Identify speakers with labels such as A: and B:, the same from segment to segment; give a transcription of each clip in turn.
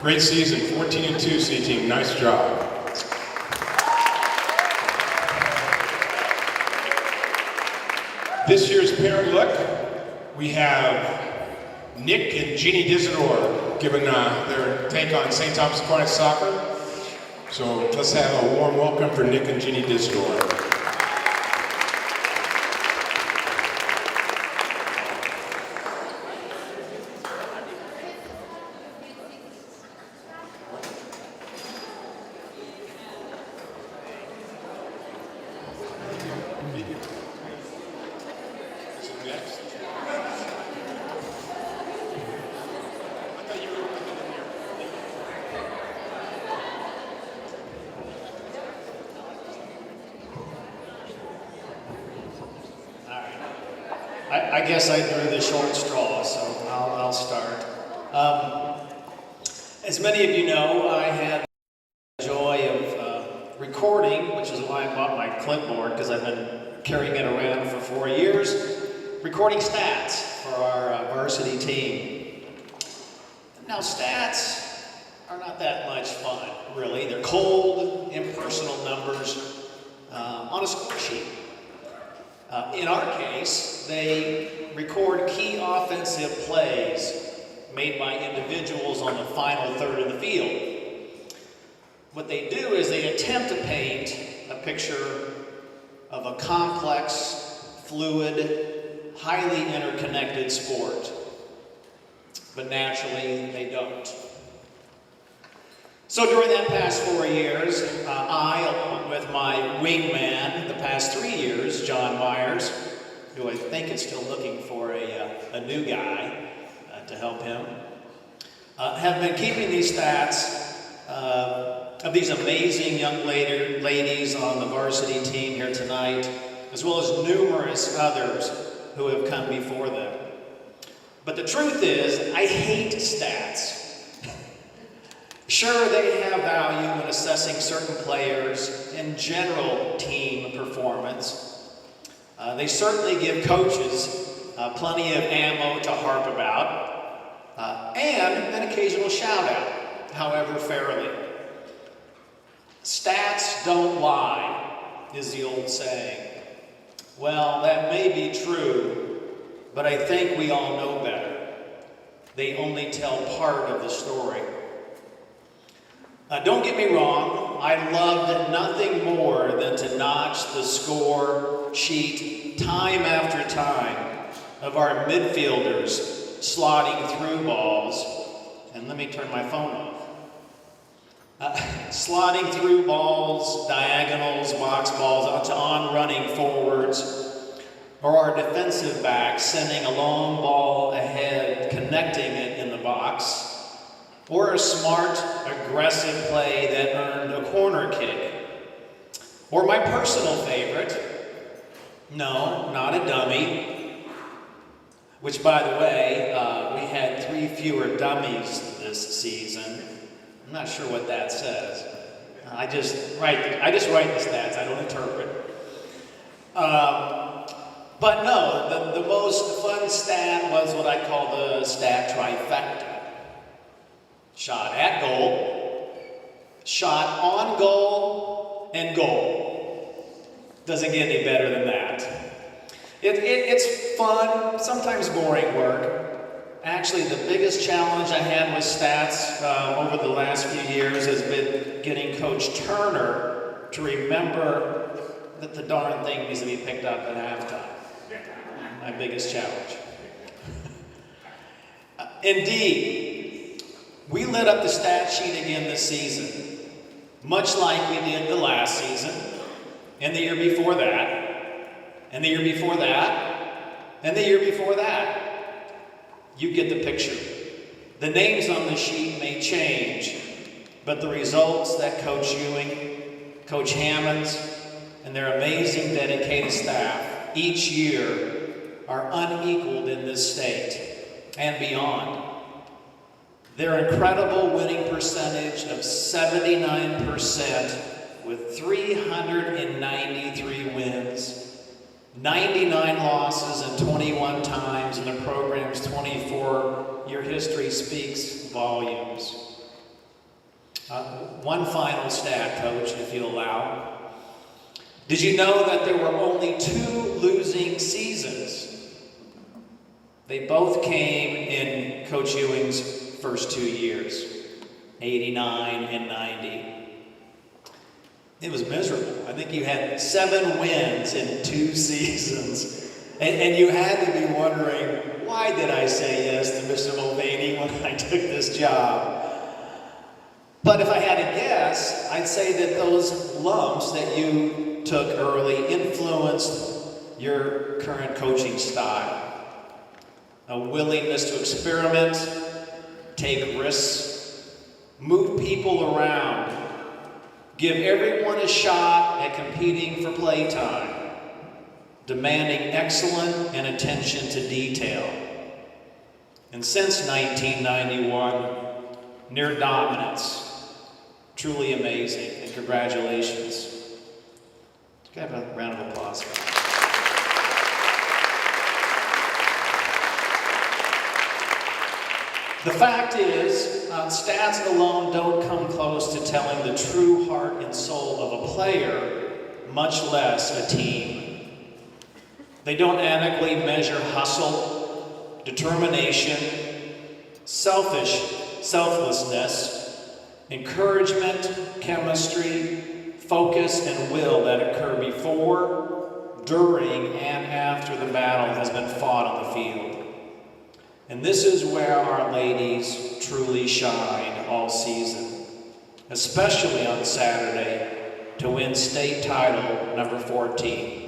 A: Great season, 14-2 C team, nice job. This year's parent look, we have Nick and Jeannie Disador giving their take on St. Thomas Aquinas soccer. So let's have a warm welcome for Nick and Jeannie Disador.
B: I guess I drew the short straw, so I'll start. As many of you know, I had the joy of recording, which is why I bought my clipboard, because I've been carrying it around for 4 years, recording stats for our varsity team. Now, stats are not that much fun, really. They're cold, impersonal numbers on a score sheet. In our case, they record key offensive plays made by individuals on the final third of the field. What they do is they attempt to paint a picture of a complex, fluid, highly interconnected sport. But naturally, they don't. So during that past 4 years, I, along with my wingman the past 3 years, John Myers, who I think is still looking for a new guy to help him, have been keeping these stats of these amazing young ladies on the varsity team here tonight, as well as numerous others who have come before them. But the truth is, I hate stats. Sure, they have value in assessing certain players and general team performance. They certainly give coaches plenty of ammo to harp about, and an occasional shout out, however fairly. Stats don't lie, is the old saying. Well, that may be true, but I think we all know better. They only tell part of the story. Don't get me wrong, I loved nothing more than to notch the score sheet time after time of our midfielders slotting through balls, and let me turn my phone off, slotting through balls, diagonals, box balls, on running forwards, or our defensive backs sending a long ball ahead, connecting it in the box, or a smart, aggressive play that earned a corner kick. Or my personal favorite, no, not a dummy, which, by the way, we had 3 fewer dummies this season. I'm not sure what that says. I just write the stats, I don't interpret. But no, the most fun stat was what I call the stat trifecta. Shot at goal, shot on goal, and goal. Doesn't get any better than that. It's fun, sometimes boring work. Actually, the biggest challenge I had with stats over the last few years has been getting Coach Turner to remember that the darn thing needs to be picked up at halftime. My biggest challenge. Indeed, we lit up the stat sheet again this season, much like we did the last season, and the year before that, and the year before that, and the year before that. You get the picture. The names on the sheet may change, but the results that Coach Ewing, Coach Hammonds, and their amazing dedicated staff each year are unequaled in this state and beyond. Their incredible winning percentage of 79% with 393 wins, 99 losses and 21 times in the program's 24-year history speaks volumes. One final stat, Coach, if you allow. Did you know that there were only 2 losing seasons? They both came in Coach Ewing's first 2 years, 89 and 90. It was miserable. I think you had 7 wins in 2 seasons. And you had to be wondering, why did I say yes to Mr. Mulvaney when I took this job? But if I had to guess, I'd say that those lumps that you took early influenced your current coaching style. A willingness to experiment, take risks, move people around, give everyone a shot at competing for playtime, demanding excellence and attention to detail. And since 1991, near dominance. Truly amazing, and congratulations. Can I have a round of applause for that? The fact is, stats alone don't come close to telling the true heart and soul of a player, much less a team. They don't adequately measure hustle, determination, selflessness, encouragement, chemistry, focus, and will that occur before, during, and after the battle has been fought on the field. And this is where our ladies truly shined all season, especially on Saturday to win state title number 14.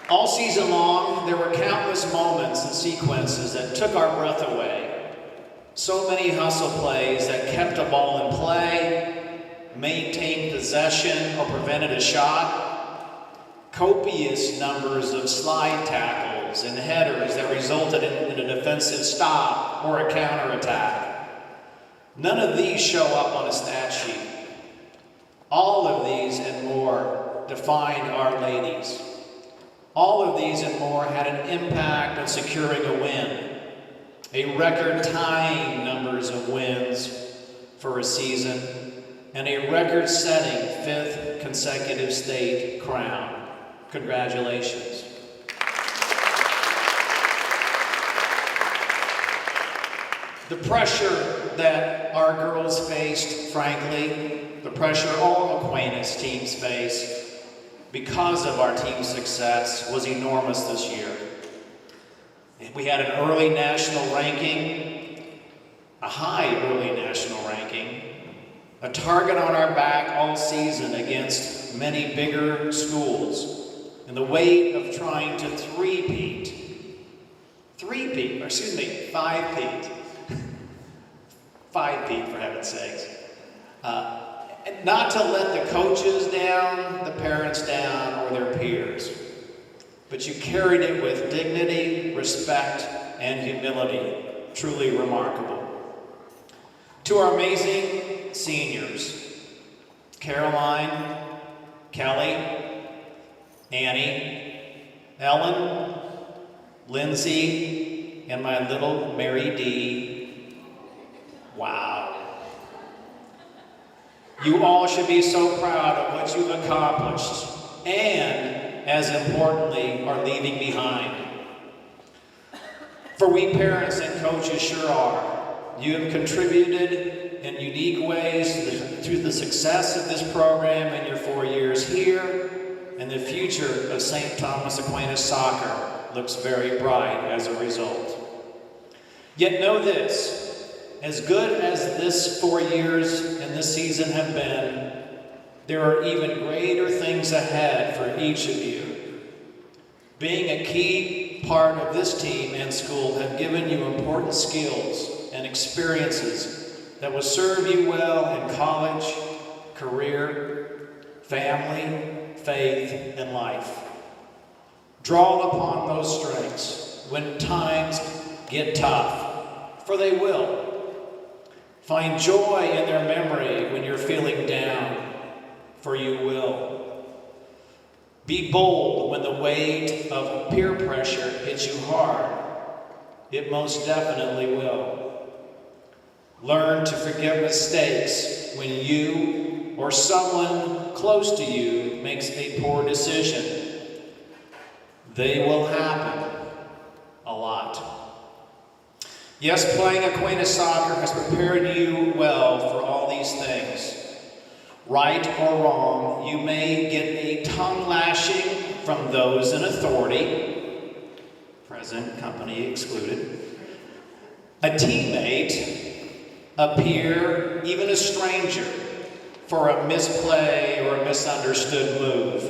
B: All season long, there were countless moments and sequences that took our breath away. So many hustle plays that kept a ball in play, maintained possession, or prevented a shot. Copious numbers of slide tackles and headers that resulted in a defensive stop or a counterattack. None of these show up on a stat sheet. All of these and more defined our ladies. All of these and more had an impact on securing a win. A record-tying numbers of wins for a season, and a record-setting 5th consecutive state crown. Congratulations. The pressure that our girls faced, frankly, the pressure all Aquinas teams face, because of our team's success, was enormous this year. We had an early national ranking, a high early national ranking, a target on our back all season against many bigger schools, and the weight of trying to five-peat. Five-peat, for heaven's sakes. Not to let the coaches down, the parents down, or their peers. But you carried it with dignity, respect, and humility. Truly remarkable. To our amazing seniors, Caroline, Kelly, Annie, Ellen, Lindsay, and my little Mary D. Wow. You all should be so proud of what you've accomplished and, as importantly, are leaving behind. For we parents and coaches sure are. You have contributed in unique ways to the success of this program in your 4 years here, and the future of St. Thomas Aquinas soccer looks very bright as a result. Yet know this. As good as this 4 years and this season have been, there are even greater things ahead for each of you. Being a key part of this team and school have given you important skills and experiences that will serve you well in college, career, family, faith, and life. Draw upon those strengths when times get tough, for they will. Find joy in their memory when you're feeling down, for you will. Be bold when the weight of peer pressure hits you hard, It most definitely will. Learn to forgive mistakes when you or someone close to you makes a poor decision. They will happen a lot. Yes, playing Aquinas soccer has prepared you well for all these things. Right or wrong, you may get a tongue lashing from those in authority, present company excluded, a teammate, a peer, even a stranger, for a misplay or a misunderstood move.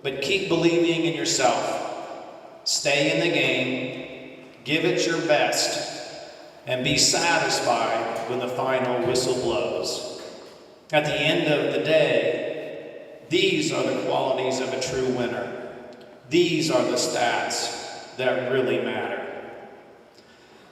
B: But keep believing in yourself. Stay in the game, give it your best, and be satisfied when the final whistle blows. At the end of the day, these are the qualities of a true winner. These are the stats that really matter.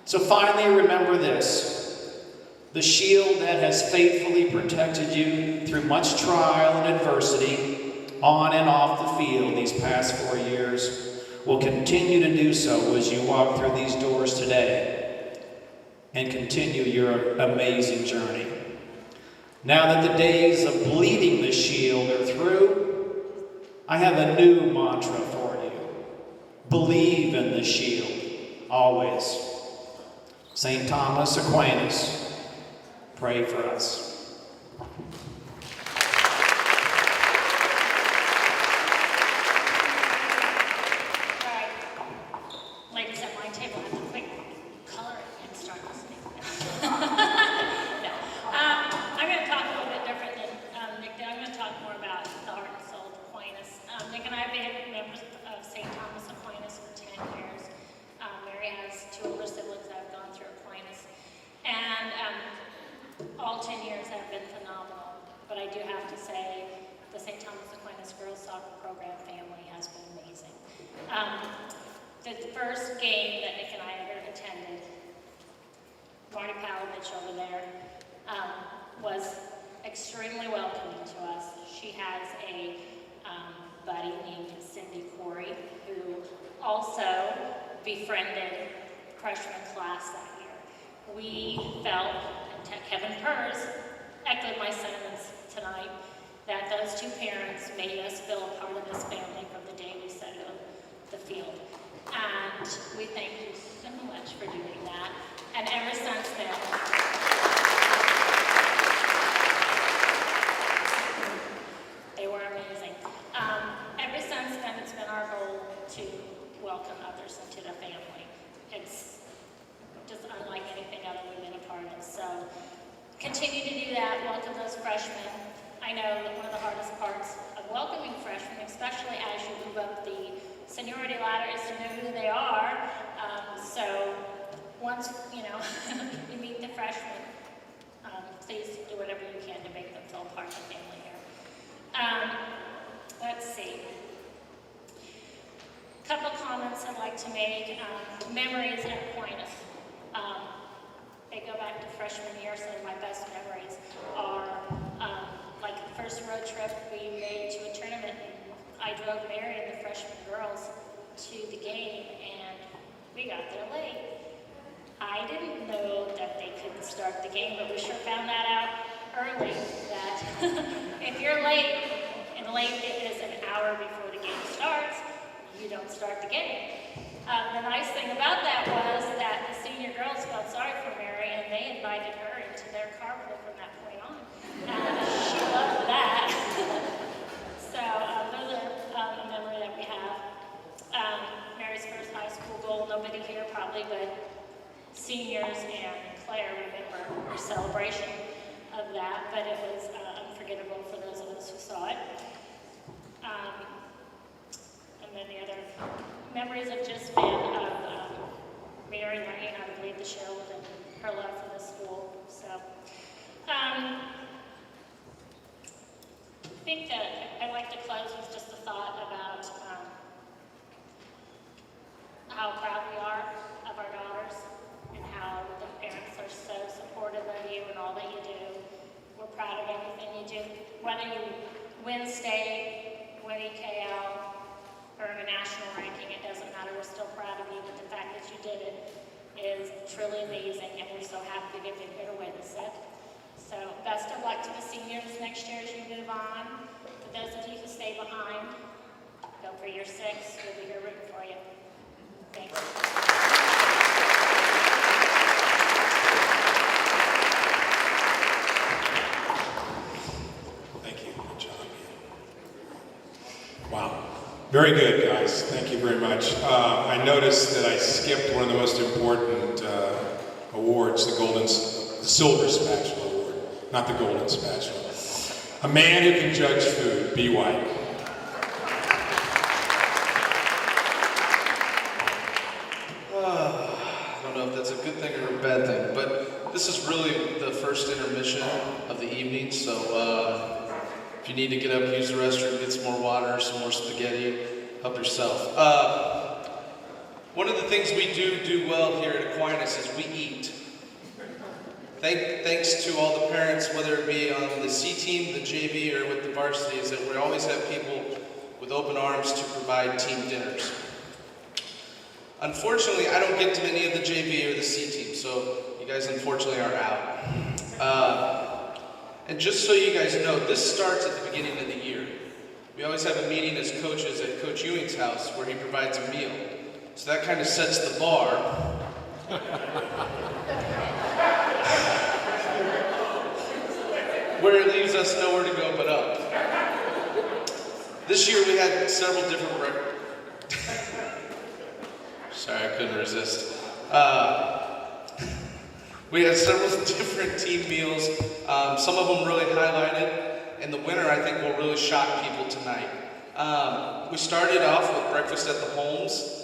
B: So finally, remember this: the shield that has faithfully protected you through much trial and adversity on and off the field these past 4 years will continue to do so as you walk through these doors today and continue your amazing journey. Now that the days of bleeding the shield are through, I have a new mantra for you. Believe in the shield, always. St. Thomas Aquinas, pray for us.
C: All 10 years have been phenomenal, but I do have to say the St. Thomas Aquinas Girls Soccer Program family has been amazing. The first game that Nick and I ever attended, Marty Palovich over there, was extremely welcoming to us. She has a buddy named Cindy Corey, who also befriended freshman class that year. We felt, and Kevin Purrs echoed my sentiments tonight, that those two parents made us feel a part of this family from the day we set on the field. And we thank you so much for doing that. And ever since then, they were amazing. Ever since then, it's been our goal to welcome others into the family. It's just unlike anything other we've been a part of. So continue to do that, welcome those freshmen. I know that one of the hardest parts of welcoming freshmen, especially as you move up the seniority ladder, is to know who they are. So once, you meet the freshmen, please do whatever you can to make them feel part of the family here. Let's see. A couple comments I'd like to make. Memories at Aquinas. They go back to freshman year, so my best memories are like the first road trip we made to a tournament. I drove Mary and the freshman girls to the game, and we got there late. I didn't know that they couldn't start the game, but we sure found that out early, that if you're late, and late is an hour before the game starts, you don't start the game. The nice thing about that was that the senior girls felt sorry for Mary, and they invited her into their carpool from that point on. She loved that. So those are a memory that we have. Mary's first high school goal, nobody here probably, but seniors and Claire remember her celebration of that, but it was unforgettable for those of us who saw it. And then the other memories have just been of Mary learning how to bleed the shield and her love for the school. So I think that I'd like to close with just a thought about how proud we are of our daughters and how the parents are so supportive of you and all that you do. We're proud of everything you do. Whether you win state, win EKL, earn a national ranking, it doesn't matter. We're still proud of you, but the fact that you did it truly amazing, and we're so happy that they're here to witness it. So best of luck to the seniors next year as you move on. For those of you who stay behind, go for your six. We'll be here rooting for you. Thanks.
A: Thank you. Good job. Wow. Very good, guys. Thank you very much. I noticed that I skipped one of the most important awards, the Silver Spatula Award, not the Golden Spatula. A man who can judge food, B. White.
D: I don't know if that's a good thing or a bad thing, but this is really the first intermission of the evening, so if you need to get up, use the restroom, get some more water, some more spaghetti, help yourself. One of the things we do well here at Aquinas is we eat. Thanks to all the parents, whether it be on the C team, the JV, or with the varsity, is that we always have people with open arms to provide team dinners. Unfortunately, I don't get to many of the JV or the C team, so you guys unfortunately are out. And just so you guys know, this starts at the beginning of the year. We always have a meeting as coaches at Coach Ewing's house where he provides a meal. So that kind of sets the bar. Where it leaves us nowhere to go but up. This year we had several different Sorry, I couldn't resist. We had several different team meals. Some of them really highlighted, and the winner I think will really shock people tonight. We started off with breakfast at the Holmes.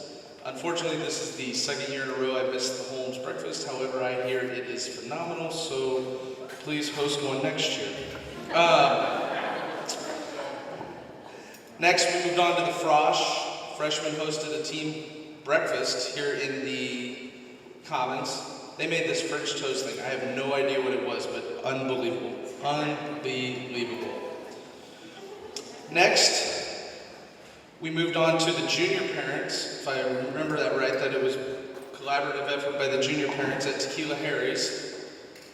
D: Unfortunately, this is the second year in a row I missed the Holmes breakfast. However, I hear it is phenomenal, so please host one next year. Next, we moved on to the Frosh. Freshmen hosted a team breakfast here in the Commons. They made this French toast thing. I have no idea what it was, but unbelievable. Unbelievable. Next, we moved on to the junior parents. If I remember that right, that it was a collaborative effort by the junior parents at Tequila Harry's.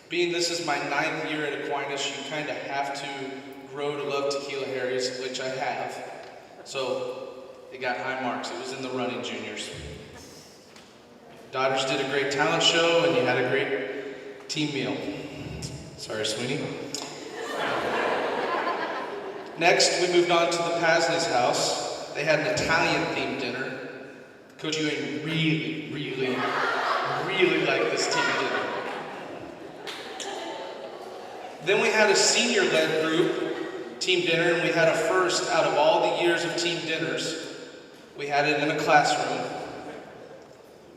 D: Being this is my 9th year at Aquinas, you kind of have to grow to love Tequila Harry's, which I have. So it got high marks. It was in the running, juniors. Daughters did a great talent show, and you had a great team meal. Sorry, Sweeney. Next, we moved on to the Pasley's house. They had an Italian-themed dinner. Coach Ewing really liked this team dinner. Then we had a senior-led group team dinner, and we had a first out of all the years of team dinners. We had it in a classroom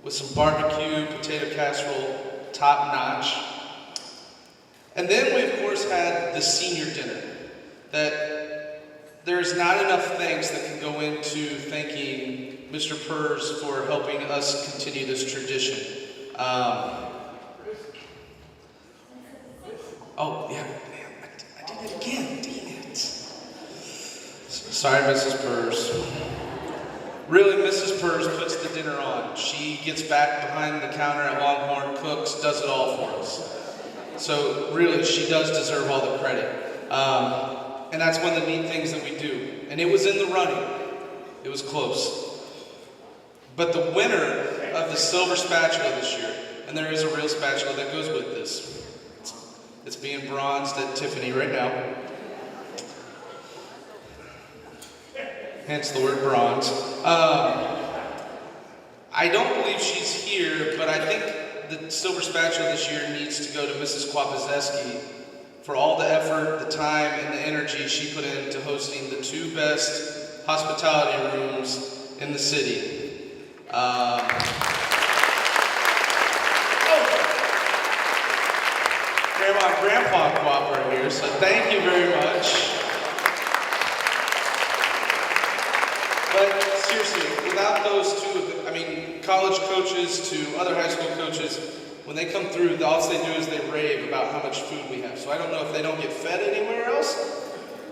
D: with some barbecue, potato casserole, top notch. And then we of course had the senior dinner. That there's not enough thanks that can go into thanking Mr. Purrs for helping us continue this tradition. Oh yeah, I did it again, dang it. Sorry, Mrs. Purrs. Really, Mrs. Purrs puts the dinner on. She gets back behind the counter at Longhorn, cooks, does it all for us. So really, she does deserve all the credit. And that's one of the neat things that we do. And it was in the running. It was close. But the winner of the silver spatula this year, and there is a real spatula that goes with this. It's being bronzed at Tiffany right now. Hence the word bronze. I don't believe she's here, but I think the silver spatula this year needs to go to Mrs. Kwapazeski for all the effort, the time, and the energy she put into hosting the 2 best hospitality rooms in the city. Grandma and Grandpa Kwap are here, so thank you very much. But seriously, without those two, I mean, college coaches to other high school coaches, when they come through, all they do is they rave about how much food we have. So I don't know if they don't get fed anywhere else,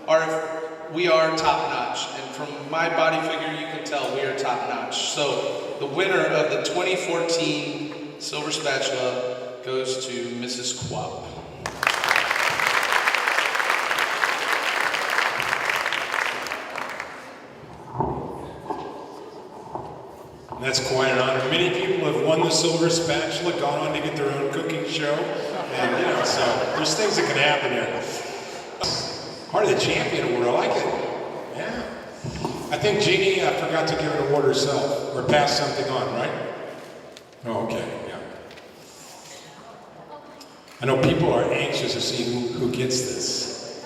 D: or if we are top notch. And from my body figure, you can tell we are top notch. So the winner of the 2014 silver spatula goes to Mrs. Quap.
A: That's quite an honor. Many people have won the silver spatula, gone on to get their own cooking show, and so there's things that can happen here. Part of the champion award, I like it. Yeah. I think Jeannie forgot to give an award herself, or pass something on, right? Oh, okay, yeah. I know people are anxious to see who gets this.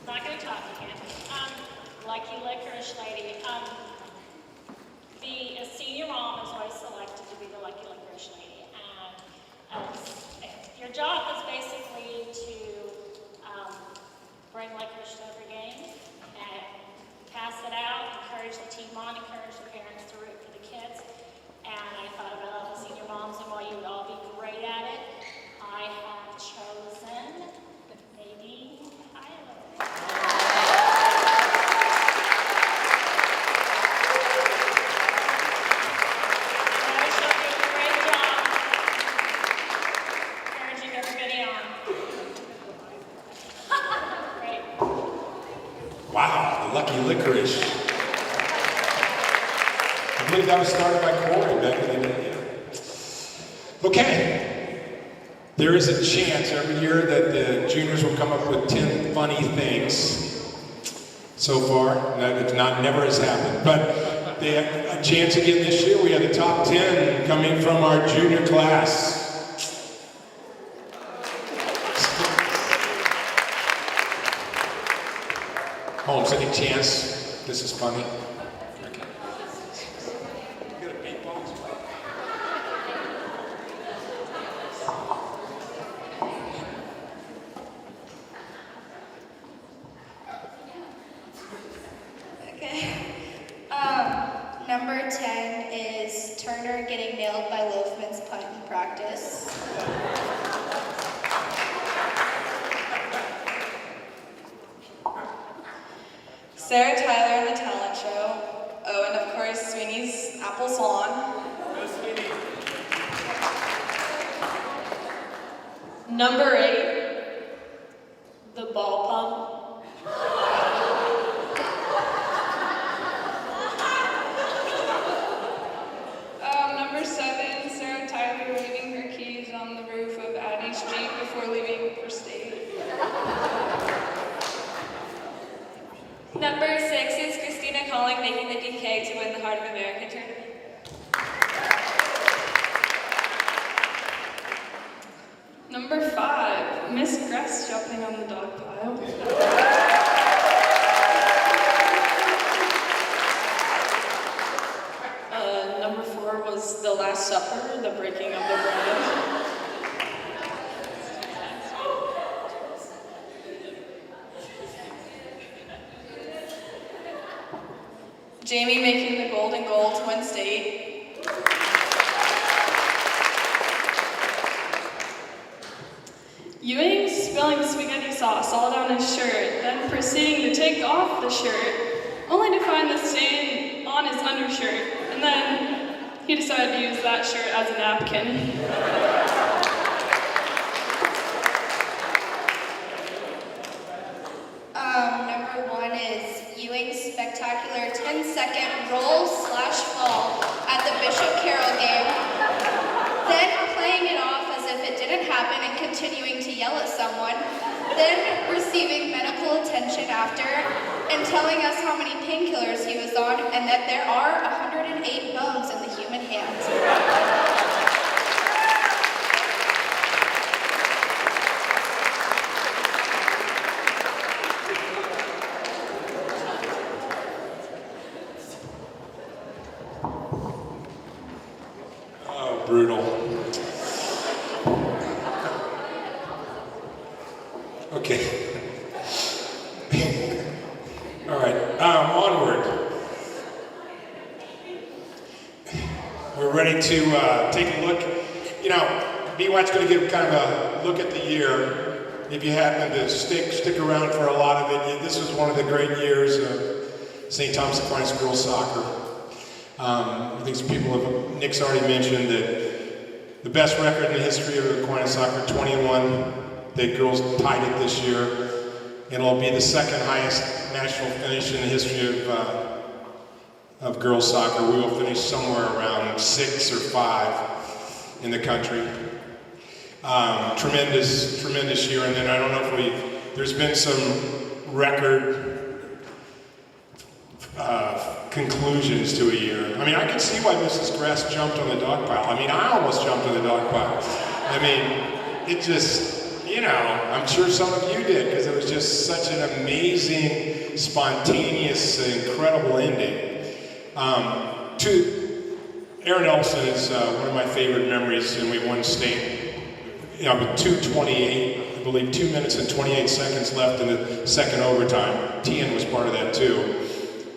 C: Not going to talk again. Lucky Licorice Lady. The senior mom is always selected to be the Lucky Licorice Lady. And your job is basically to bring licorice to every game and pass it out, encourage the team on, encourage the parents to root for the kids. And I thought about all the senior moms and why you would all be great at it. I have chosen Nadine Tyler.
A: Wow, the Lucky Licorice. I believe that was started by Corey back in the day. Yeah. Okay. There is a chance every year that the juniors will come up with 10 funny things. So far, never has happened. But they have a chance again this year. We have the top 10 coming from our junior class. Holmes, any chance this is funny? Okay. You got a beatbox?
E: Okay. Number 10 is Turner getting nailed by Loafman's punt in practice.
F: Sarah Tyler in the talent show. Oh, and of course, Sweeney's apple swan. Number 8, the ball pump. Number 7, Sarah Tyler leaving her keys on the roof of Addie's Jeep before leaving for state. Number 6 is Christina Calling making the DK to win the Heart of America tournament. Number 5, Miss Gress jumping on the dog pile. Number 4 was The Last Supper, the breaking of the bread. Jamie making the golden goal to win state. Ewing spilling spaghetti sauce all down his shirt, then proceeding to take off the shirt, only to find the stain on his undershirt, and then he decided to use that shirt as a napkin.
E: Number 1 is Ewing's spectacular 10-second roll/fall at the Bishop Carroll game, then playing it off as if it didn't happen and continuing to yell at someone, then receiving medical attention after and telling us how many painkillers he was on and that there are 108 bones in the human hand.
A: Brutal. Okay. All right. Onward. We're ready to take a look. BY's going to give kind of a look at the year. If you happen to stick around for a lot of it, this was one of the great years of St. Thomas Aquinas girls soccer. I think some people have, Nick's already mentioned that the best record in the history of Aquinas soccer, 21. The girls tied it this year. And it'll be the second highest national finish in the history of girls soccer. We will finish somewhere around 6 or 5 in the country. Tremendous year. And then I don't know if there's been some record conclusions to a year. I mean, I can see why Mrs. Gress jumped on the dog pile. I mean, I almost jumped on the dog pile. I mean, it just, you know, I'm sure some of you did, because it was just such an amazing, spontaneous, incredible ending. Aaron Elson is one of my favorite memories, and we won state, you know, with 2:28, I believe 2 minutes and 28 seconds left in the second overtime. Tian was part of that too.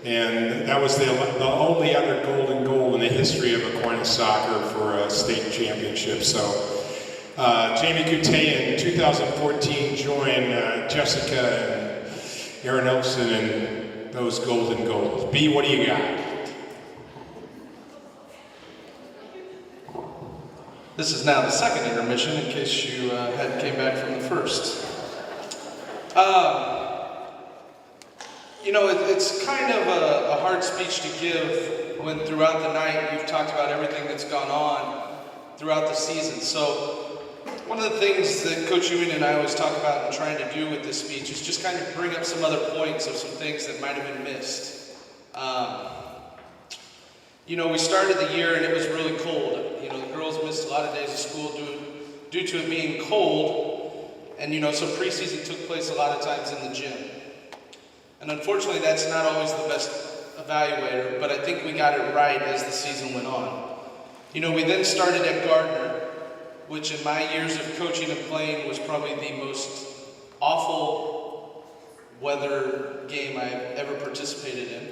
A: And that was the only other golden goal in the history of Aquinas soccer for a state championship. So Jamie Coutet in 2014 joined Jessica and Aaron Elson in those golden goals. B, what do you got?
D: This is now the second intermission, in case you hadn't came back from the first. You know, it's kind of a hard speech to give when throughout the night you've talked about everything that's gone on throughout the season. So one of the things that Coach Ewing and I always talk about and trying to do with this speech is just kind of bring up some other points of some things that might have been missed. You know, we started the year and it was really cold. You know, the girls missed a lot of days of school due to it being cold. And, you know, so preseason took place a lot of times in the gym. And unfortunately, that's not always the best evaluator, but I think we got it right as the season went on. You know, we then started at Gardner, which in my years of coaching and playing was probably the most awful weather game I've ever participated in.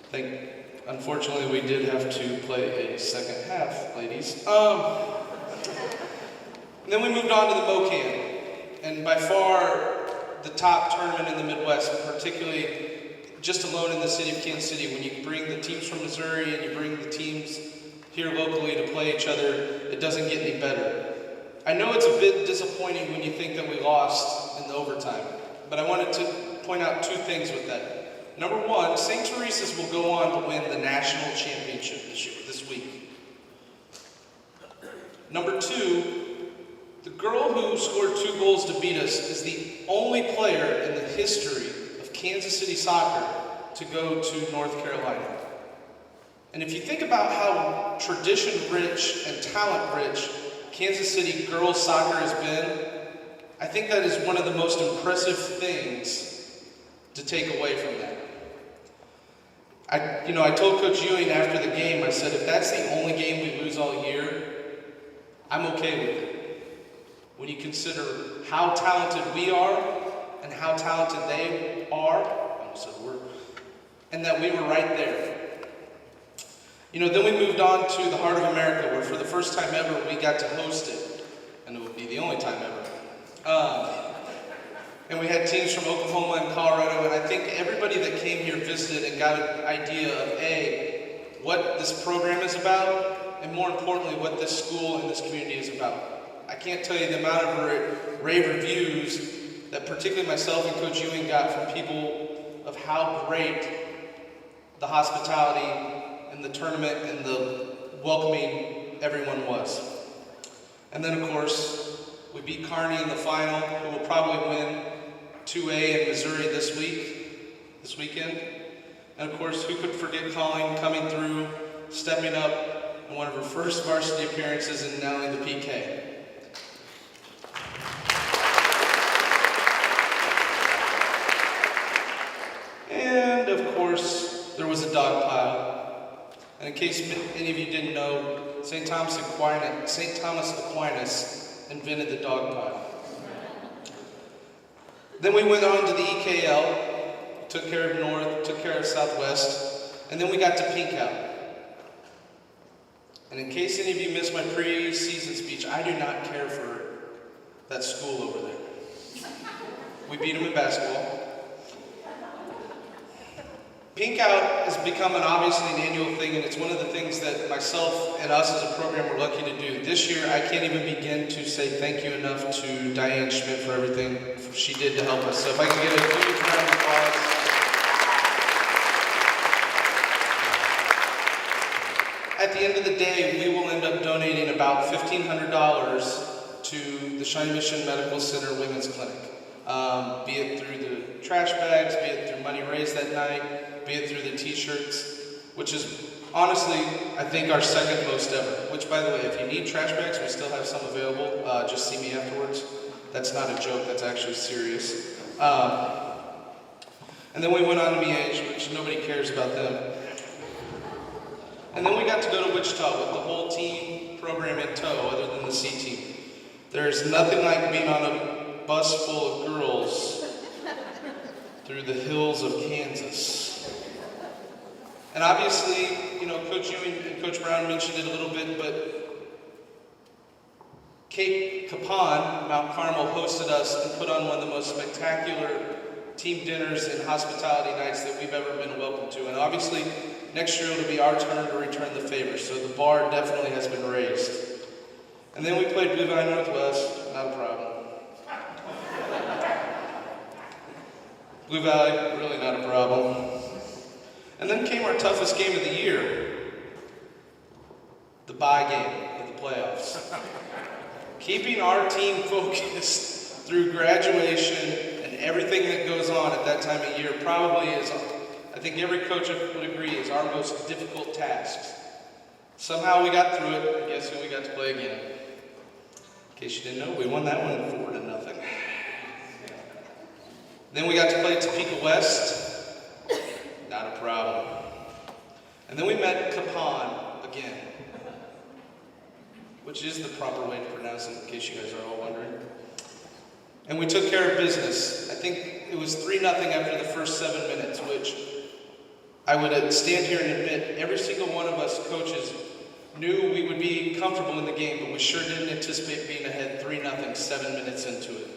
D: I think, unfortunately, we did have to play a second half, ladies. And then we moved on to the MoCan, and by far the top tournament in the Midwest, particularly just alone in the city of Kansas City. When you bring the teams from Missouri and you bring the teams here locally to play each other, it doesn't get any better. I know it's a bit disappointing when you think that we lost in the overtime, but I wanted to point out 2 things with that. Number 1, St. Teresa's will go on to win the national championship this week. Number 2, the girl who scored 2 goals to beat us is the only player in the history of Kansas City soccer to go to North Carolina. And if you think about how tradition-rich and talent-rich Kansas City girls soccer has been, I think that is one of the most impressive things to take away from that. I told Coach Ewing after the game, I said, if that's the only game we lose all year, I'm okay with it. When you consider how talented we are and how talented they are, I almost said the word, and that we were right there. You know, then we moved on to the Heart of America, where for the first time ever, we got to host it. And it would be the only time ever. And we had teams from Oklahoma and Colorado, and I think everybody that came here visited and got an idea of, A, what this program is about, and more importantly, what this school and this community is about. I can't tell you the amount of rave reviews that particularly myself and Coach Ewing got from people of how great the hospitality and the tournament and the welcoming everyone was. And then, of course, we beat Kearney in the final, who will probably win 2A in Missouri this weekend. And of course, who could forget Colleen coming through, stepping up in one of her first varsity appearances and nailing the PK. And of course, there was a dog pile. And in case any of you didn't know, St. Thomas Aquinas invented the dog pile. Then we went on to the EKL, took care of North, took care of Southwest, and then we got to Pink Out. And in case any of you missed my pre-season speech, I do not care for that school over there. We beat them in basketball. Pink Out has become obviously an annual thing, and it's one of the things that myself and us as a program are lucky to do. This year, I can't even begin to say thank you enough to Diane Schmidt for everything she did to help us. So if I can get a huge round of applause. At the end of the day, we will end up donating about $1,500 to the Shawnee Medical Center Women's Clinic. Be it through the trash bags, be it through money raised that night, be it through the t-shirts, which is honestly, I think, our second most ever. Which, by the way, if you need trash bags, we still have some available. Just see me afterwards. That's not a joke, that's actually serious. And then we went on to MH, which nobody cares about them. And then we got to go to Wichita with the whole team program in tow, other than the C team. There's nothing like being on a bus full of girls through the hills of Kansas. And obviously, you know, Coach Ewing and Coach Brown mentioned it a little bit, but Cape Capon, Mount Carmel, hosted us and put on one of the most spectacular team dinners and hospitality nights that we've ever been welcome to. And obviously, next year it'll be our turn to return the favor, so the bar definitely has been raised. And then we played Blue Valley Northwest, not a problem. Blue Valley, really not a problem. And then came our toughest game of the year, the bye game of the playoffs. Keeping our team focused through graduation and everything that goes on at that time of year probably is, I think every coach would agree, is our most difficult task. Somehow we got through it, and guess who we got to play again? In case you didn't know, we won that one 4-0. Then we got to play Topeka West, not a problem. And then we met Capon again, which is the proper way to pronounce it, in case you guys are all wondering. And we took care of business. I think it was 3-0 after the first 7 minutes, which I would stand here and admit every single one of us coaches knew we would be comfortable in the game, but we sure didn't anticipate being ahead 3-0 7 minutes into it.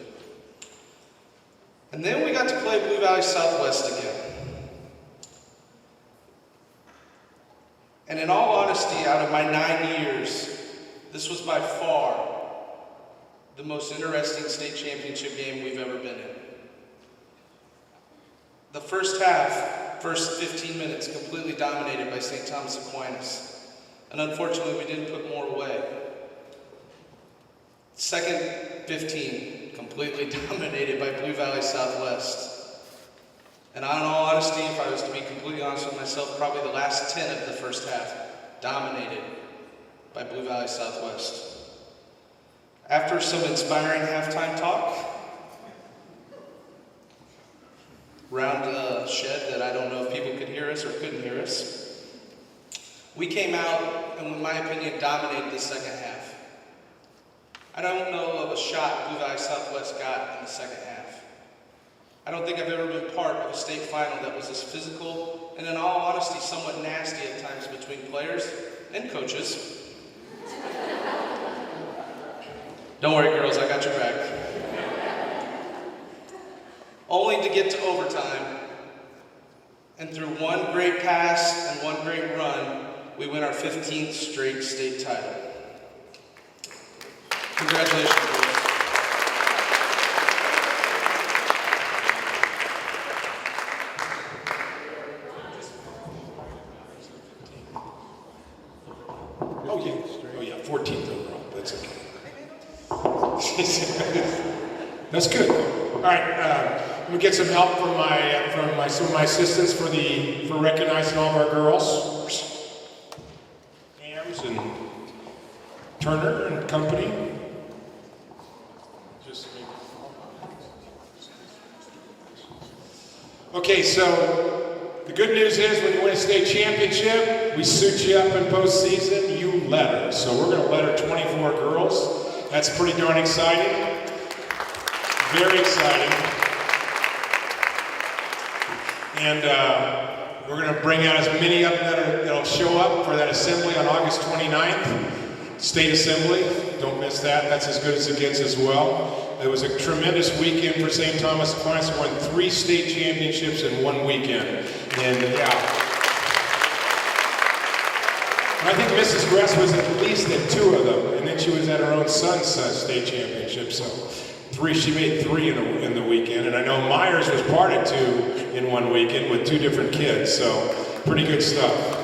D: And then we got to play Blue Valley Southwest again. And in all honesty, out of my 9 years, this was by far the most interesting state championship game we've ever been in. The first half, first 15 minutes, completely dominated by St. Thomas Aquinas. And unfortunately, we didn't put more away. Second 15, completely dominated by Blue Valley Southwest. And in all honesty, if I was to be completely honest with myself, probably the last 10 of the first half, dominated by Blue Valley Southwest. After some inspiring halftime talk, around a shed that I don't know if people could hear us or couldn't hear us, we came out and, in my opinion, dominated the second half. I don't know of a shot Blue Valley Southwest got in the second half. I don't think I've ever been part of a state final that was as physical and, in all honesty, somewhat nasty at times between players and coaches. Don't worry, girls, I got your back. Only to get to overtime, and through one great pass and one great run, we win our 15th straight state title. Congratulations, girls.
A: Okay. Oh yeah, 14th overall. That's okay. That's good. All right. I'm gonna get some help from some of my assistants for recognizing all of our girls. Hams and Turner and company. Okay, so the good news is when you win a state championship, we suit you up in postseason, you let her. So we're going to let her 24 girls. That's pretty darn exciting. Very exciting. And we're going to bring out as many of them that'll show up for that assembly on August 29th. State Assembly. Don't miss that. That's as good as it gets as well. It was a tremendous weekend for St. Thomas Aquinas. Won 3 state championships in one weekend. And and I think Mrs. Gress was at least at 2 of them, and then she was at her own son's state championship. So she made 3 in the weekend, and I know Myers was part of 2 in one weekend with 2 different kids. So pretty good stuff.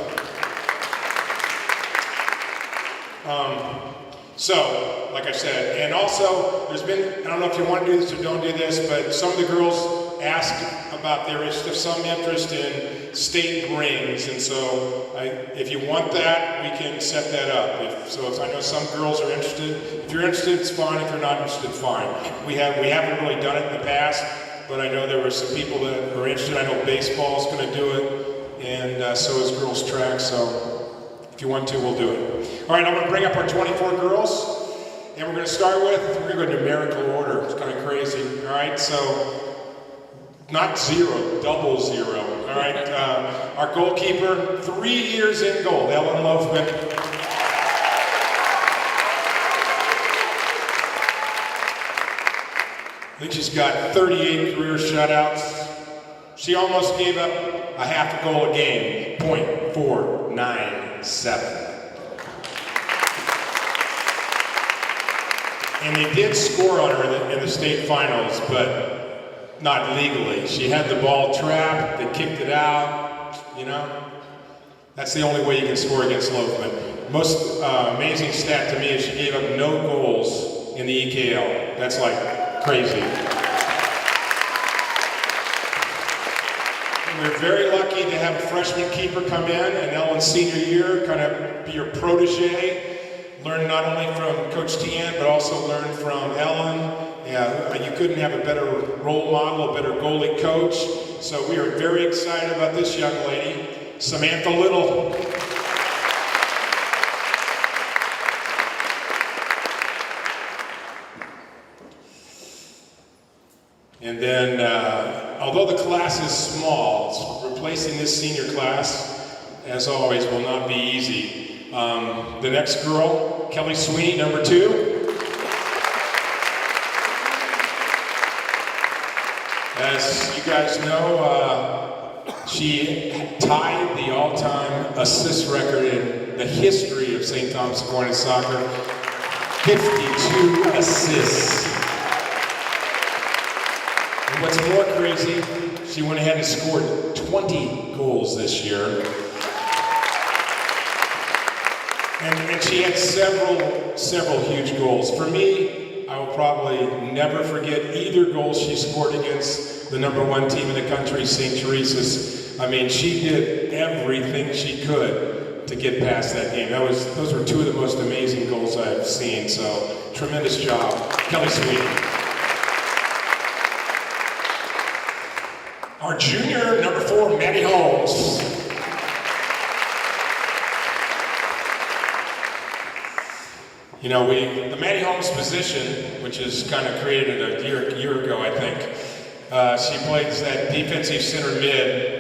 A: So, like I said, and also there's been, I don't know if you want to do this or don't do this, but some of the girls asked about some interest in state rings, and so if you want that, we can set that up. If I know some girls are interested. If you're interested, it's fine. If you're not interested, fine. We haven't really done it in the past, but I know there were some people that were interested. I know baseball's going to do it, and so is girls track. So if you want to, we'll do it. All right, I'm going to bring up our 24 girls, and we're going to start with, we're going to go numerical order. It's kind of crazy. All right, so not 0, double 0. All right, our goalkeeper, 3 years in goal, Ellen Loafman. I think she's got 38 career shutouts. She almost gave up a half a goal a game, .497. And they did score on her in the state finals, but not legally. She had the ball trapped, they kicked it out, you know? That's the only way you can score against Loafman. Most amazing stat to me is she gave up no goals in the EKL. That's like crazy. And we're very lucky to have a freshman keeper come in Ellen's senior year, kind of be your protege. Learn not only from Coach Tian, but also learn from Ellen. You couldn't have a better role model, a better goalie coach. So we are very excited about this young lady, Samantha Little. And then, although the class is small, replacing this senior class, as always, will not be easy. The next girl, Kelly Sweeney, number 2. As you guys know, she tied the all-time assist record in the history of St. Thomas Aquinas soccer, 52 assists. And what's more crazy, she went ahead and scored 20 goals this year. And she had several huge goals. For me, I will probably never forget either goal she scored against the #1 team in the country, St. Teresa's. I mean, she did everything she could to get past that game. Those were 2 of the most amazing goals I've seen. So, tremendous job, Kelly Sweeney. Our junior, number 4, Maddie Holmes. You know, the Maddie Holmes position, which is kind of created a year ago, I think, she plays that defensive center mid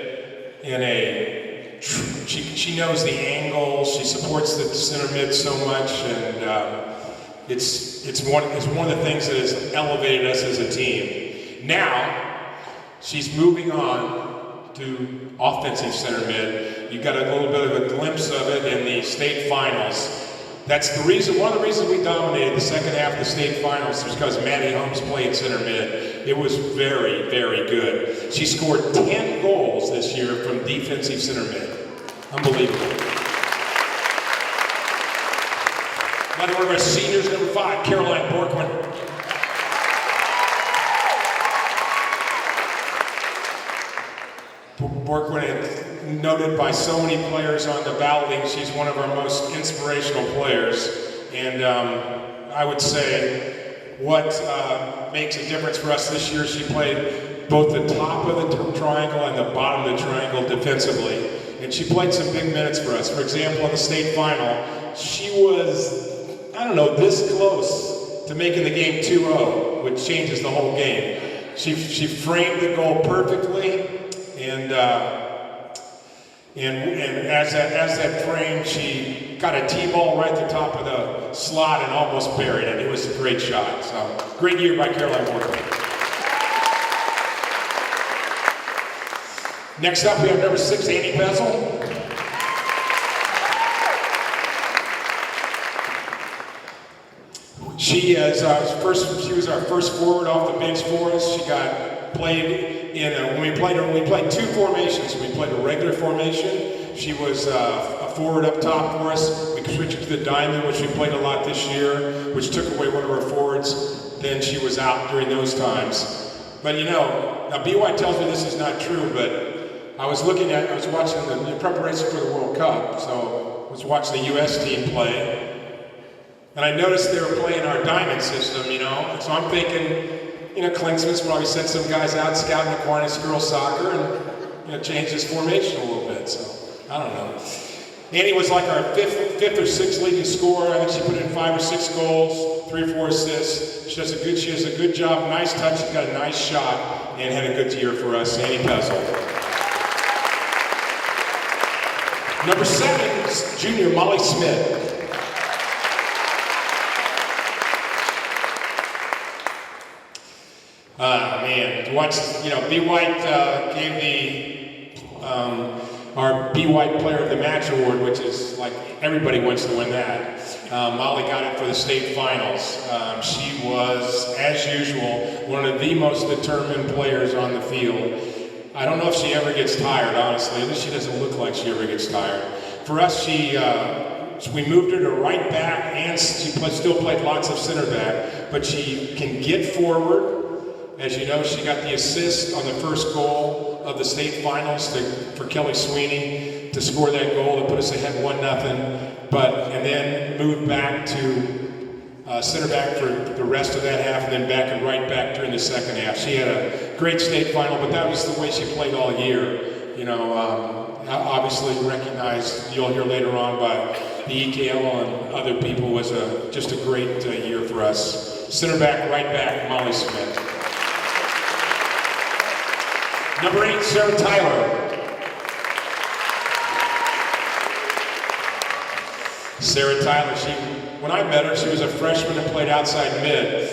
A: she knows the angle, she supports the center mid so much, and it's one of the things that has elevated us as a team. Now, she's moving on to offensive center mid. You got a little bit of a glimpse of it in the state finals. That's one of the reasons we dominated the second half of the state finals was because Maddie Holmes played center mid. It was very, very good. She scored 10 goals this year from defensive center mid. Unbelievable. Another one of our seniors, number 5, Caroline Borkman. Borkman, noted by so many players on the balloting, she's one of our most inspirational players. And I would say what makes a difference for us this year, she played both the top of the triangle and the bottom of the triangle defensively. And she played some big minutes for us. For example, in the state final, she was, this close to making the game 2-0, which changes the whole game. She framed the goal perfectly, and as that frame, she got a T-ball right at the top of the slot and almost buried it. It was a great shot. So, great year by Caroline Morgan. Next up, we have number 6, Amy Bezel. She was our first forward off the bench for us. She got played in we played 2 formations. We played a regular formation. She was a forward up top for us. We switched to the diamond, which we played a lot this year, which took away one of our forwards. Then she was out during those times. But now BY tells me this is not true, but I was watching the preparation for the World Cup, so I was watching the U.S. team play. And I noticed they were playing our diamond system, and so I'm thinking, Klingsman's probably sent some guys out scouting Aquinas girls soccer and change his formation a little bit. So I don't know. Annie was like our fifth or sixth leading scorer. I think she put in 5 or 6 goals, 3 or 4 assists. She does a good job, nice touch. She's got a nice shot, and had a good year for us. Annie Bezel. Number 7 is junior Molly Smith. Man, watch, B. White gave our B. White Player of the Match award, which is like everybody wants to win that. Molly got it for the state finals. She was, as usual, one of the most determined players on the field. I don't know if she ever gets tired, honestly. At least she doesn't look like she ever gets tired. For us, we moved her to right back, and she still played lots of center back, but she can get forward. As you know, she got the assist on the first goal of the state finals for Kelly Sweeney to score that goal to put us ahead 1-0. And then moved back to center back for the rest of that half, and then back and right back during the second half. She had a great state final, but that was the way she played all year. Obviously recognized, you'll hear later on, by the EKL and other people, was just a great year for us. Center back, right back, Molly Smith. Number 8, Sarah Tyler. Sarah Tyler, when I met her, she was a freshman and played outside mid.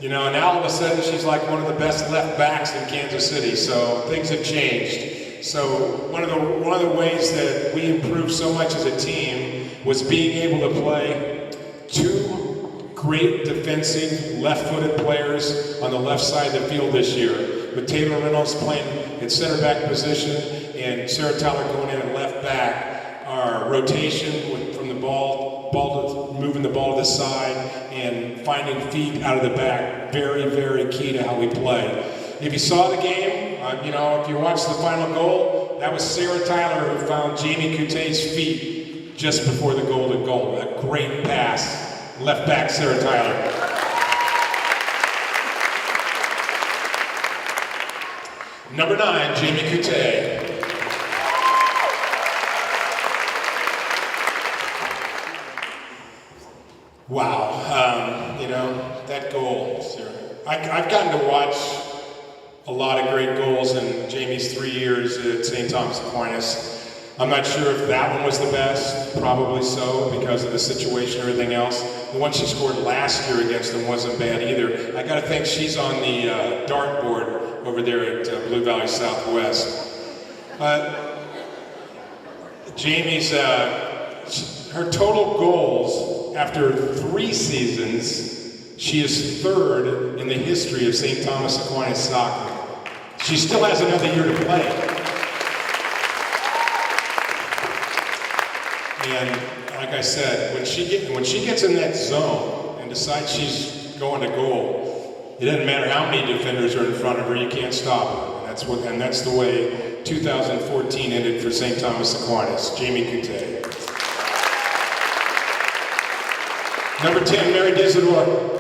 A: Now all of a sudden she's like one of the best left backs in Kansas City, so things have changed. So one of the ways that we improved so much as a team was being able to play 2 great defensive left-footed players on the left side of the field this year. With Taylor Reynolds playing in center back position and Sarah Tyler going in at left back, our rotation from the moving the ball to the side and finding feet out of the back, very, very key to how we play. If you saw the game, if you watched the final goal, that was Sarah Tyler who found Jamie Coute's feet just before the golden goal. A great pass, left back Sarah Tyler. Number 9, Jamie Coute. Wow, that goal, Sarah. I've gotten to watch a lot of great goals in Jamie's 3 years at St. Thomas Aquinas. I'm not sure if that one was the best, probably so, because of the situation and everything else. The one she scored last year against them wasn't bad either. I gotta think she's on the dartboard over there at Blue Valley Southwest. Jamie's, her total goals after 3 seasons, she is 3rd in the history of St. Thomas Aquinas soccer. She still has another year to play. And like I said, when she gets in that zone and decides she's going to goal, it doesn't matter how many defenders are in front of her, you can't stop her. And that's the way 2014 ended for St. Thomas Aquinas. Jamie Coute. Number 10, Mary Disador.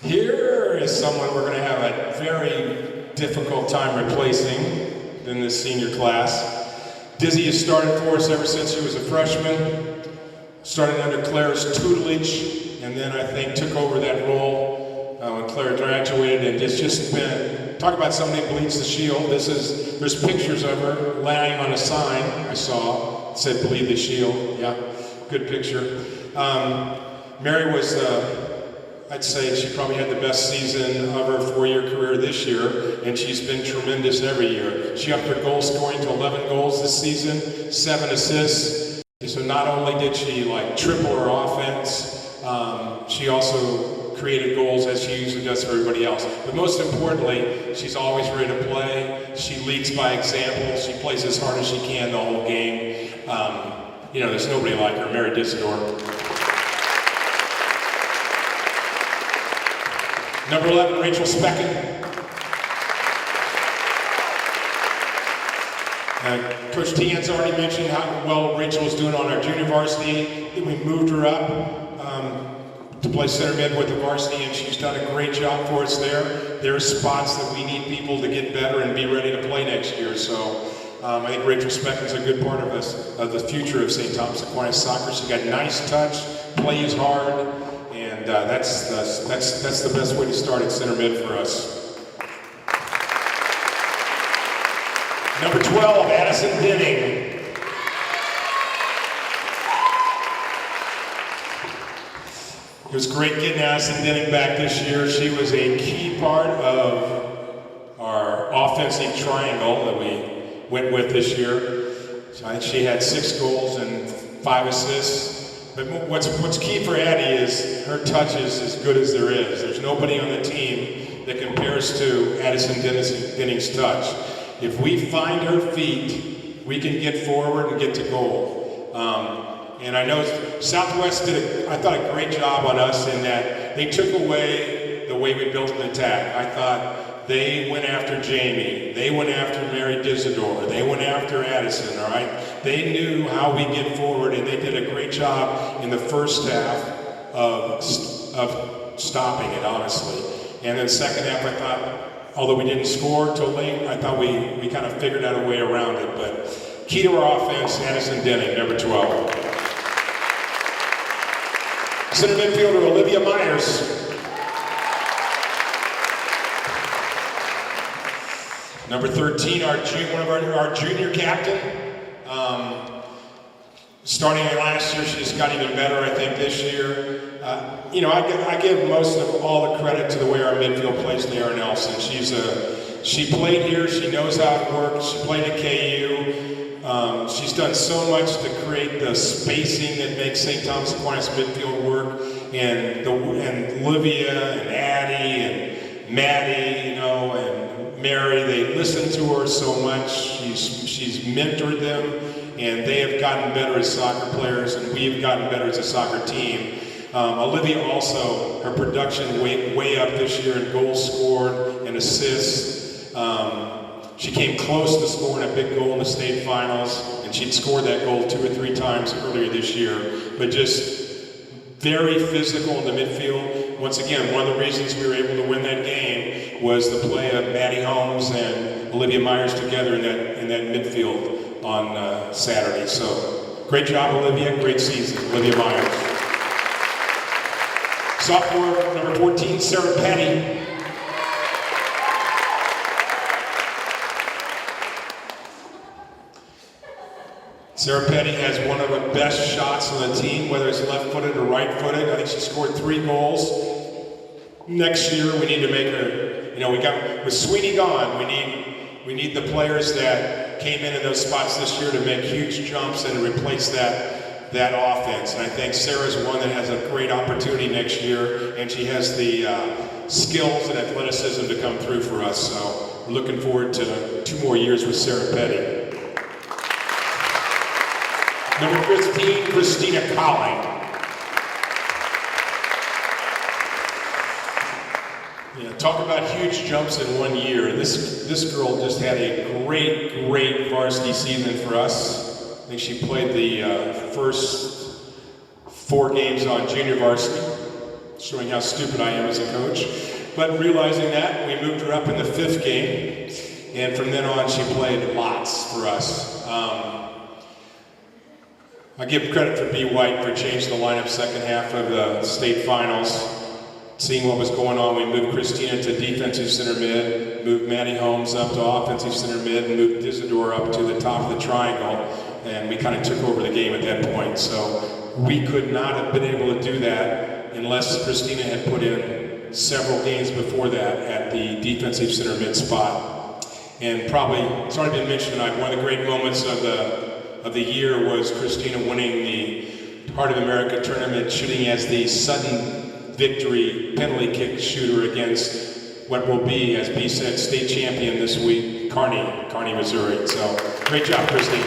A: Here is someone we're going to have a very difficult time replacing in this senior class. Dizzy has started for us ever since she was a freshman. Started under Claire's tutelage, and then I think took over that role when Claire graduated, and it's just been, talk about somebody who bleeds the shield. There's pictures of her laying on a sign I saw, said bleed the shield. Yeah, good picture. Mary was I'd say she probably had the best season of her 4-year career this year, and she's been tremendous every year. She upped her goal scoring to 11 goals this season, 7 assists. So not only did she like triple her offense, she also created goals as she usually does for everybody else. But most importantly, she's always ready to play. She leads by example. She plays as hard as she can the whole game. There's nobody like her, Mary Disador. Number 11, Rachel Specken. Coach Tian's already mentioned how well Rachel is doing on our junior varsity. We moved her up to play center mid with the varsity, and she's done a great job for us there. There are spots that we need people to get better and be ready to play next year. So I think Rachel Specken's a good part of the future of St. Thomas Aquinas soccer. She's got nice touch, plays hard, and that's the best way to start at center mid for us. Number 12, Addison Denning. It was great getting Addison Denning back this year. She was a key part of our offensive triangle that we went with this year. So I think she had 6 goals and 5 assists. But what's key for Addie is her touch is as good as there is. There's nobody on the team that compares to Addison Denning's touch. If we find her feet, we can get forward and get to goal. And I know Southwest did, I thought, a great job on us in that they took away the way we built an attack. I thought they went after Jamie. They went after Mary Disador. They went after Addison, all right? They knew how we get forward, and they did a great job in the first half of stopping it, honestly. And then second half, I thought, although we didn't score till late, I thought we kind of figured out a way around it. But key to our offense, Addison Denning, number 12. Center midfielder, Olivia Myers. Number 13, our junior captain. Starting Last year, she just got even better, I think, this year. I give most of all the credit to the way our midfield plays Nara Nelson. She played here, she knows how it works, she played at KU. She's done so much to create the spacing that makes St. Thomas Aquinas midfield work. And Olivia and Addie and Maddie, and Mary, they listen to her so much. She's mentored them, and they have gotten better as soccer players, and we have gotten better as a soccer team. Olivia also, her production way up this year in goals scored and assists. She came close to scoring a big goal in the state finals, and she'd scored that goal 2 or 3 times earlier this year. But just very physical in the midfield. Once again, one of the reasons we were able to win that game was the play of Maddie Holmes and Olivia Myers together in that midfield on Saturday. So great job, Olivia. Great season, Olivia Myers. Sophomore, number 14, Sarah Petty. Sarah Petty has one of the best shots on the team, whether it's left-footed or right-footed. I think she scored 3 goals. Next year, we need to make her, with Sweeney gone, we need the players that came in those spots this year to make huge jumps and replace that offense. And I think Sarah's one that has a great opportunity next year, and she has the skills and athleticism to come through for us. So we're looking forward to 2 more years with Sarah Petty. Number 15, Christina Colling. Talk about huge jumps in 1 year. This girl just had a great varsity season for us. I think she played the first 4 games on junior varsity, showing how stupid I am as a coach. But realizing that, we moved her up in the 5th game, and from then on, she played lots for us. I give credit for B. White for changing the lineup second half of the state finals. Seeing what was going on, we moved Christina to defensive center mid, moved Maddie Holmes up to offensive center mid, and moved Disador up to the top of the triangle, and we kind of took over the game at that point. So we could not have been able to do that unless Christina had put in several games before that at the defensive center mid spot. And probably, it's already been mentioned tonight, one of the great moments of the year was Christina winning the Heart of America tournament, shooting as the sudden victory penalty kick shooter against what will be, as B said, state champion this week, Kearney, Missouri. So, great job, Christine.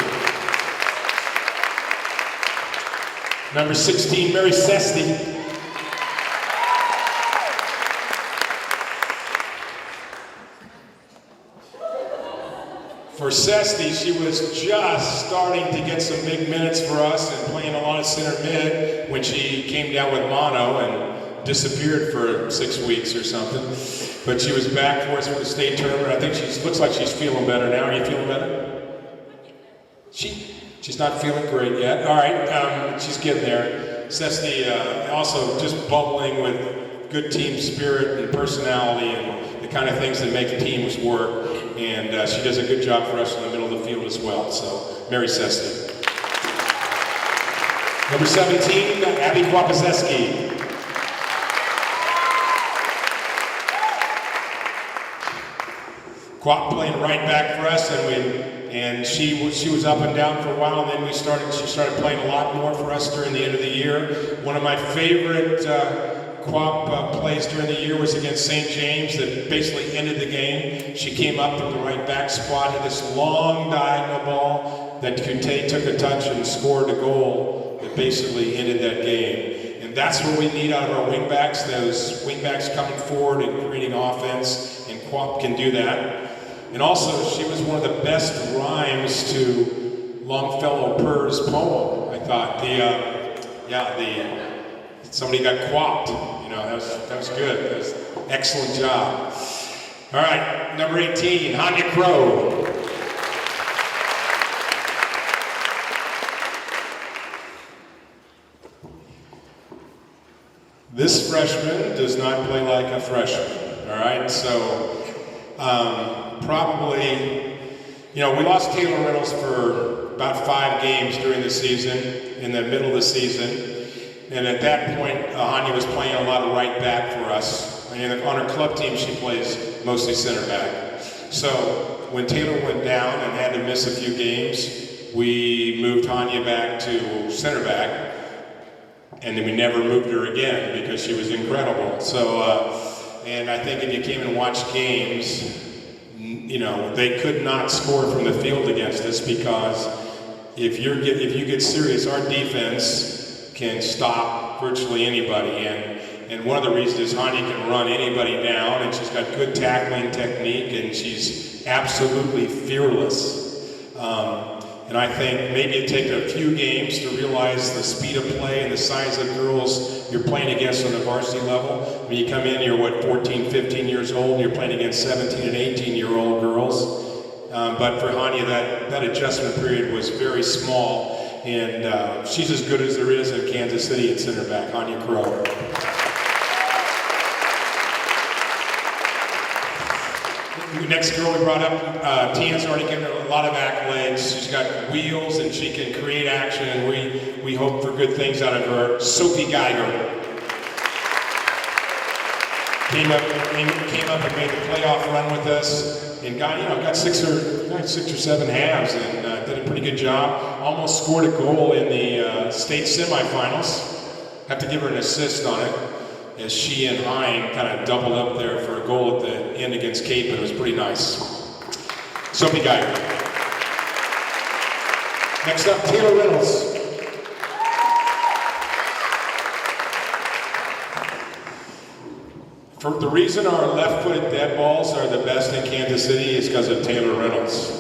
A: Number 16, Mary Sesty. For Sesty, she was just starting to get some big minutes for us and playing a lot of center mid when she came down with mono and disappeared for 6 weeks or something. But she was back for us for the state tournament. I think she looks like she's feeling better now. Are you feeling better? She's not feeling great yet. All right, she's getting there. Sesty also just bubbling with good team spirit and personality and the kind of things that make teams work. And she does a good job for us in the middle of the field as well. So, Mary Sesty. Number 17, Abby Kwapazeski. Kwap playing right back for us, and she was up and down for a while, and then she started playing a lot more for us during the end of the year. One of my favorite Kwap plays during the year was against St. James that basically ended the game. She came up from the right back spot, had this long diagonal ball that Kute took a touch and scored a goal that basically ended that game. And that's what we need out of our wingbacks, those wingbacks coming forward and creating offense, and Kwap can do that. And also, she was one of the best rhymes to Longfellow Purr's poem, I thought. Somebody got quapped. You know, that was good. That was an excellent job. All right, number 18, Hanya Crow. This freshman does not play like a freshman. All right, so probably, we lost Taylor Reynolds for about 5 games during the season, in the middle of the season. And at that point, Hanya was playing a lot of right back for us. And on her club team, she plays mostly center back. So when Taylor went down and had to miss a few games, we moved Hanya back to center back. And then we never moved her again because she was incredible. So, and I think if you came and watched games, they could not score from the field against us because if you get serious, our defense can stop virtually anybody, and one of the reasons is Hanya can run anybody down, and she's got good tackling technique, and she's absolutely fearless. And I think maybe it takes a few games to realize the speed of play and the size of girls you're playing against on the varsity level. When you come in, you're 14, 15 years old, and you're playing against 17 and 18-year-old girls. But for Hanya, that adjustment period was very small. And she's as good as there is in Kansas City at center back, Hanya Crow. The next girl we brought up, Tia's already given her a lot of accolades. She's got wheels and she can create action, and we hope for good things out of her. Sophie Geiger came up and made the playoff run with us, and got 6 or 7 halves, and did a pretty good job. Almost scored a goal in the state semifinals. Have to give her an assist on it, as she and Hein kind of doubled up there for a goal at the end against Cape, and it was pretty nice. Sophie Geiger. Next up, Taylor Reynolds. For the reason our left-footed dead balls are the best in Kansas City is because of Taylor Reynolds.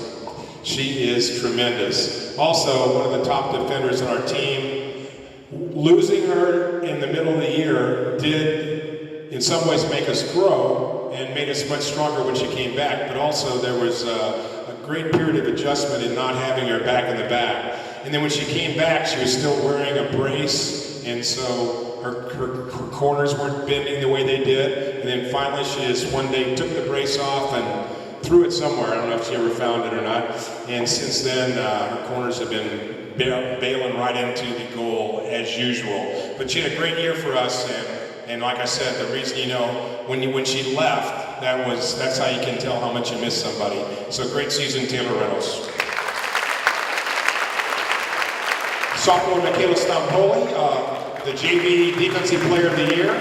A: She is tremendous. Also, one of the top defenders on our team. Losing her in the middle of the year did, in some ways, make us grow and made us much stronger when she came back. But also, there was a great period of adjustment in not having her back in the back. And then when she came back, she was still wearing a brace, and so her corners weren't bending the way they did. And then finally, she just one day took the brace off and threw it somewhere. I don't know if she ever found it or not. And since then, her corners have been bailing right into the goal as usual. But she had a great year for us, and And like I said, the reason, when she left, that's how you can tell how much you miss somebody. So great season, Taylor Reynolds. Sophomore Michaela Stampoli, the JV Defensive Player of the Year.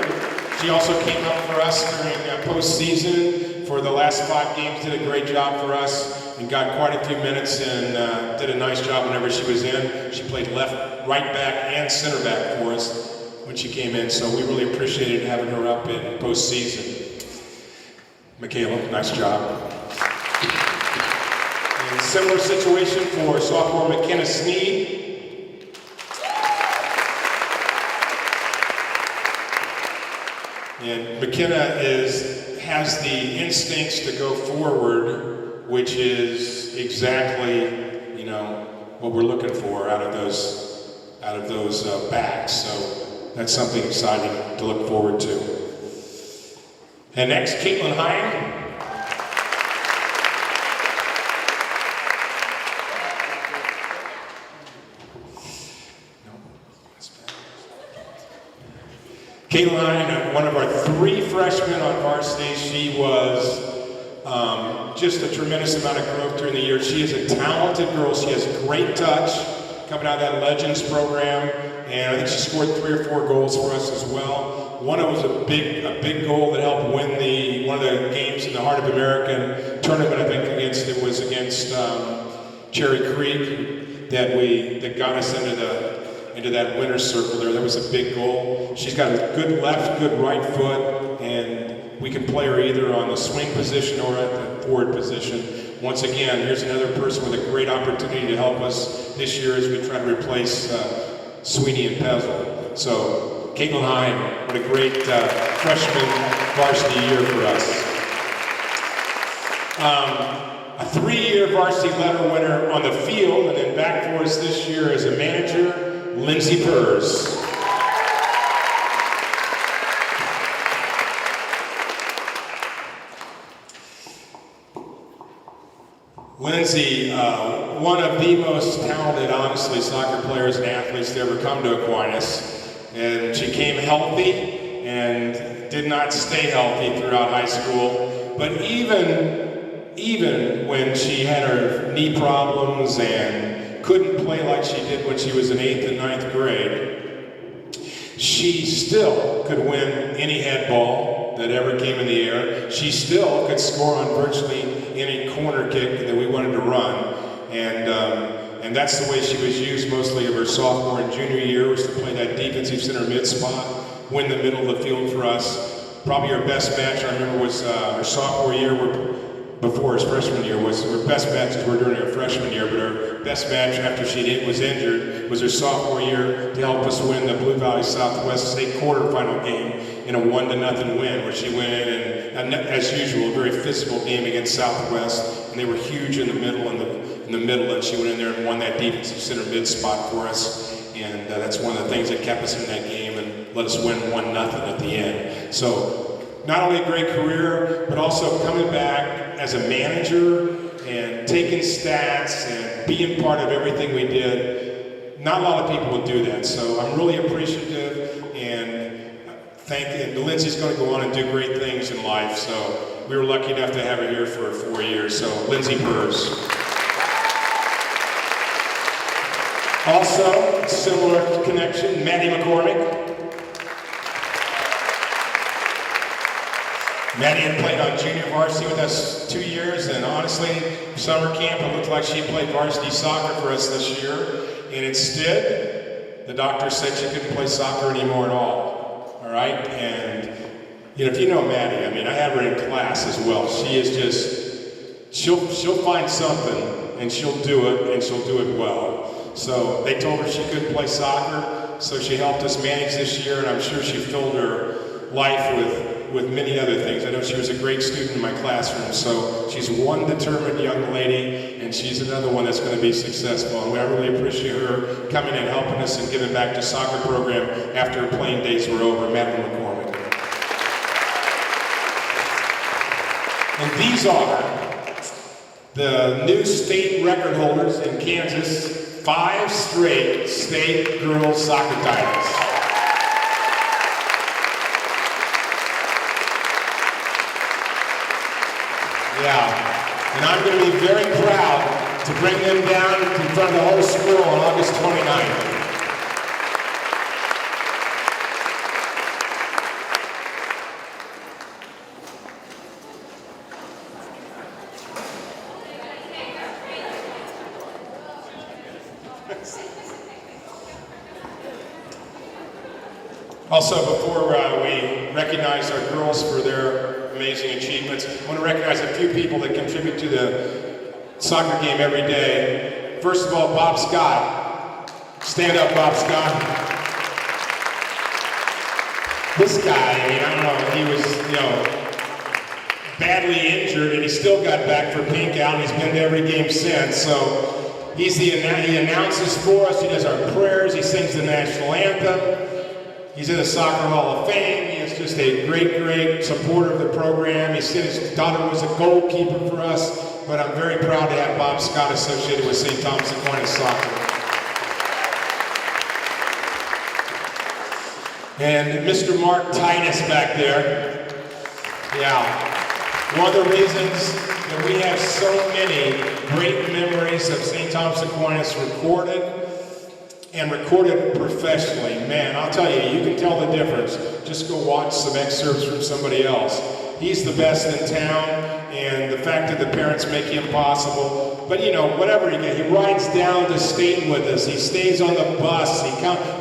A: She also came up for us during postseason for the last 5 games, did a great job for us, and got quite a few minutes and did a nice job whenever she was in. She played left, right back, and center back for us when she came in, so we really appreciated having her up in postseason. Michaela, nice job. And similar situation for sophomore McKenna Sneed. And McKenna has the instincts to go forward, which is exactly, what we're looking for out of those backs. So that's something exciting to look forward to. And next, Caitlin Hine. Caitlin Hine, one of our 3 freshmen on varsity, she was just a tremendous amount of growth during the year. She is a talented girl. She has great touch, coming out of that Legends program, and I think she scored 3 or 4 goals for us as well. One of them was a big goal that helped win one of the games in the Heart of American tournament. I think it was against Cherry Creek that got us into that winner's circle there. That was a big goal. She's got a good left, good right foot, and we can play her either on the swing position or at the forward position. Once again, here's another person with a great opportunity to help us this year as we try to replace Sweeney and Pezel. So, Caitlin Hine, what a great freshman varsity year for us. A 3-year varsity letter winner on the field, and then back for us this year as a manager, Lindsay Purrs. Lindsay, one of the most talented, honestly, soccer players and athletes to ever come to Aquinas. And she came healthy and did not stay healthy throughout high school. But even when she had her knee problems and couldn't play like she did when she was in 8th and 9th grade, she still could win any head ball that ever came in the air. She still could score on virtually any corner kick that we wanted to run. And that's the way she was used mostly of her sophomore and junior year, was to play that defensive center mid spot, win the middle of the field for us. Probably her best match, I remember, was her sophomore year, before her freshman year. Her best matches were during her freshman year, but her best match after she was injured was her sophomore year to help us win the Blue Valley Southwest State quarterfinal game in a 1-0 win, where she went in and, as usual, a very physical game against Southwest, and they were huge in the middle, and she went in there and won that defensive center mid spot for us, and that's one of the things that kept us in that game and let us win 1-0 at the end. So, not only a great career, but also coming back as a manager and taking stats and being part of everything we did. Not a lot of people would do that, so I'm really appreciative, and Lindsay's going to go on and do great things in life, so we were lucky enough to have her here for 4 years, so Lindsay Purrs. Also, similar connection, Maddie McCormick. Maddie had played on junior varsity with us 2 years, and honestly, summer camp, it looked like she played varsity soccer for us this year, and instead, the doctor said she couldn't play soccer anymore at all right? And, if you know Maddie, I have her in class as well. She is just, she'll find something, and she'll do it, and she'll do it well. So they told her she couldn't play soccer, so she helped us manage this year, and I'm sure she filled her life with many other things. I know she was a great student in my classroom, so she's one determined young lady, and she's another one that's going to be successful. And I really appreciate her coming and helping us and giving back to soccer program after her playing days were over. Madeline McCormick. And these are the new state record holders in Kansas, 5 straight state girls soccer titles. And I'm going to be very proud to bring them down in front of the whole school on August 29th. Also, before we recognize our girls for their amazing achievements, I want to recognize a few people that contribute to the soccer game every day. First of all, Bob Scott. Stand up, Bob Scott. This guy, I mean, I don't know, he was, badly injured, and he still got back for pink out, and he's been to every game since. So he announces for us, he does our prayers, he sings the national anthem. He's in the Soccer Hall of Fame. He is just a great, great supporter of the program. He said his daughter was a goalkeeper for us, but I'm very proud to have Bob Scott associated with St. Thomas Aquinas Soccer. And Mr. Mark Titus back there. Yeah. One of the reasons that we have so many great memories of St. Thomas Aquinas recorded professionally. Man, I'll tell you, you can tell the difference. Just go watch some excerpts from somebody else. He's the best in town, and the fact that the parents make him possible. But whatever he rides down to state with us. He stays on the bus.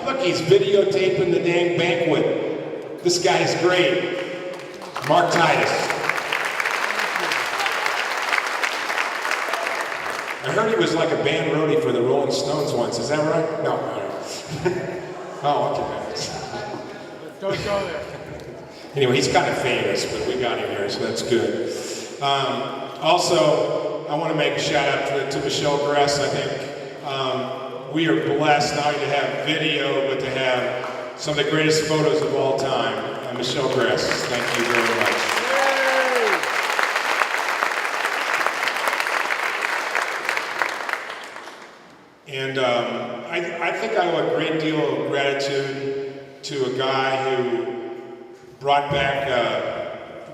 A: Look, he's videotaping the dang banquet. This guy's great. Mark Titus. I heard he was like a band roadie for the Rolling Stones once. Is that right? No. Oh, okay.
G: Don't go there.
A: Anyway, he's kind of famous, but we got him here, so that's good. Also, I want to make a shout out to Michelle Gress. I think we are blessed not only to have video, but to have some of the greatest photos of all time. Michelle Gress, thank you very much. And I think I owe a great deal of gratitude to a guy who brought back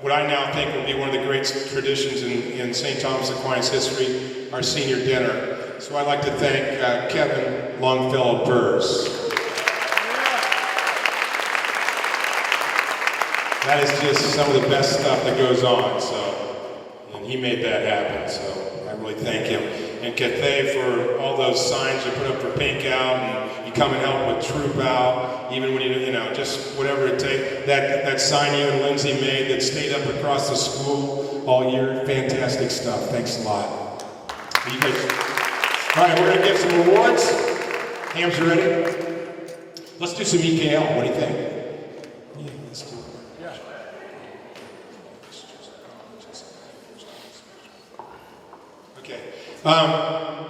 A: what I now think will be one of the great traditions in St. Thomas Aquinas history, our senior dinner. So I'd like to thank Kevin Longfellow Burrs. That is just some of the best stuff that goes on, and he made that happen, so I really thank him. And Cathay for all those signs you put up for Pink Out, and you come and help with Troop Out, even when just whatever it takes. That sign you and Lindsay made that stayed up across the school all year, fantastic stuff. Thanks a lot. You guys. All right, we're gonna give some awards. Hams, you ready? Let's do some EKL. What do you think? Yeah, let's do it. Okay.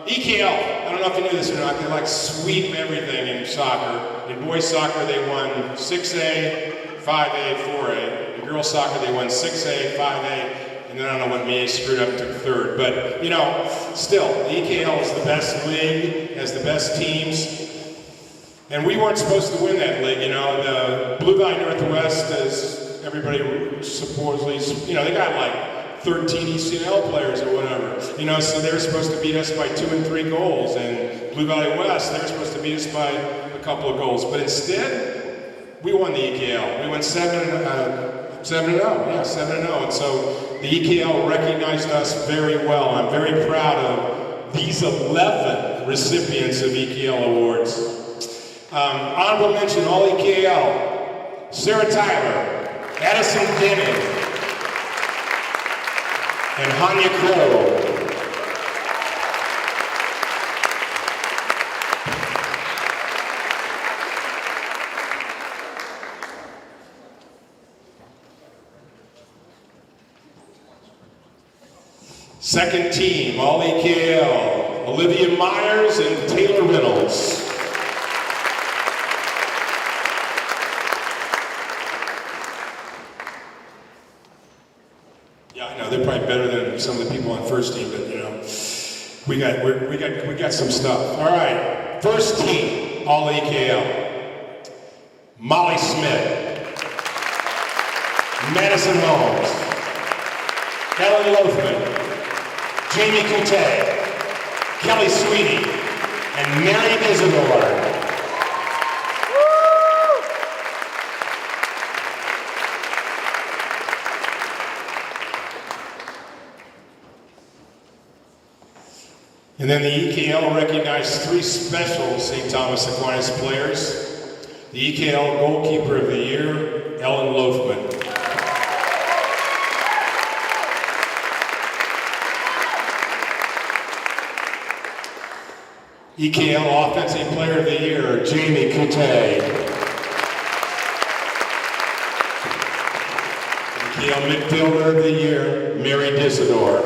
A: EKL, I don't know if you knew this or not, they sweep everything in soccer. In boys soccer, they won 6A, 5A, 4A. In girls soccer, they won 6A, 5A, and then I don't know what me screwed up to third. But, still, the EKL is the best league, has the best teams. And we weren't supposed to win that league, The Blue Valley Northwest, as everybody supposedly, they got 13 ECNL players or whatever. So they were supposed to beat us by 2 and 3 goals. And Blue Valley West, they were supposed to beat us by a couple of goals. But instead, we won the EKL. We went 7-0. Yeah, 7-0. And so the EKL recognized us very well. I'm very proud of these 11 recipients of EKL awards. Honorable mention, all EKL. Sarah Tyler, Addison Denning, and Hanya Crow. Second team, all EKL, Olivia Myers and Taylor Reynolds. Yeah, I know they're probably better than some of the people on first team, but we got some stuff. All right, first team, all EKL. Molly Smith, Madison Holmes, Helen Loafman, Jamie Coutet, Kelly Sweeney, and Mary Isidore. And then the EKL recognized 3 special St. Thomas Aquinas players. The EKL Goalkeeper of the Year, Ellen Loafman. EKL Offensive Player of the Year, Jamie Coutet. EKL Midfielder of the Year, Mary Isidore.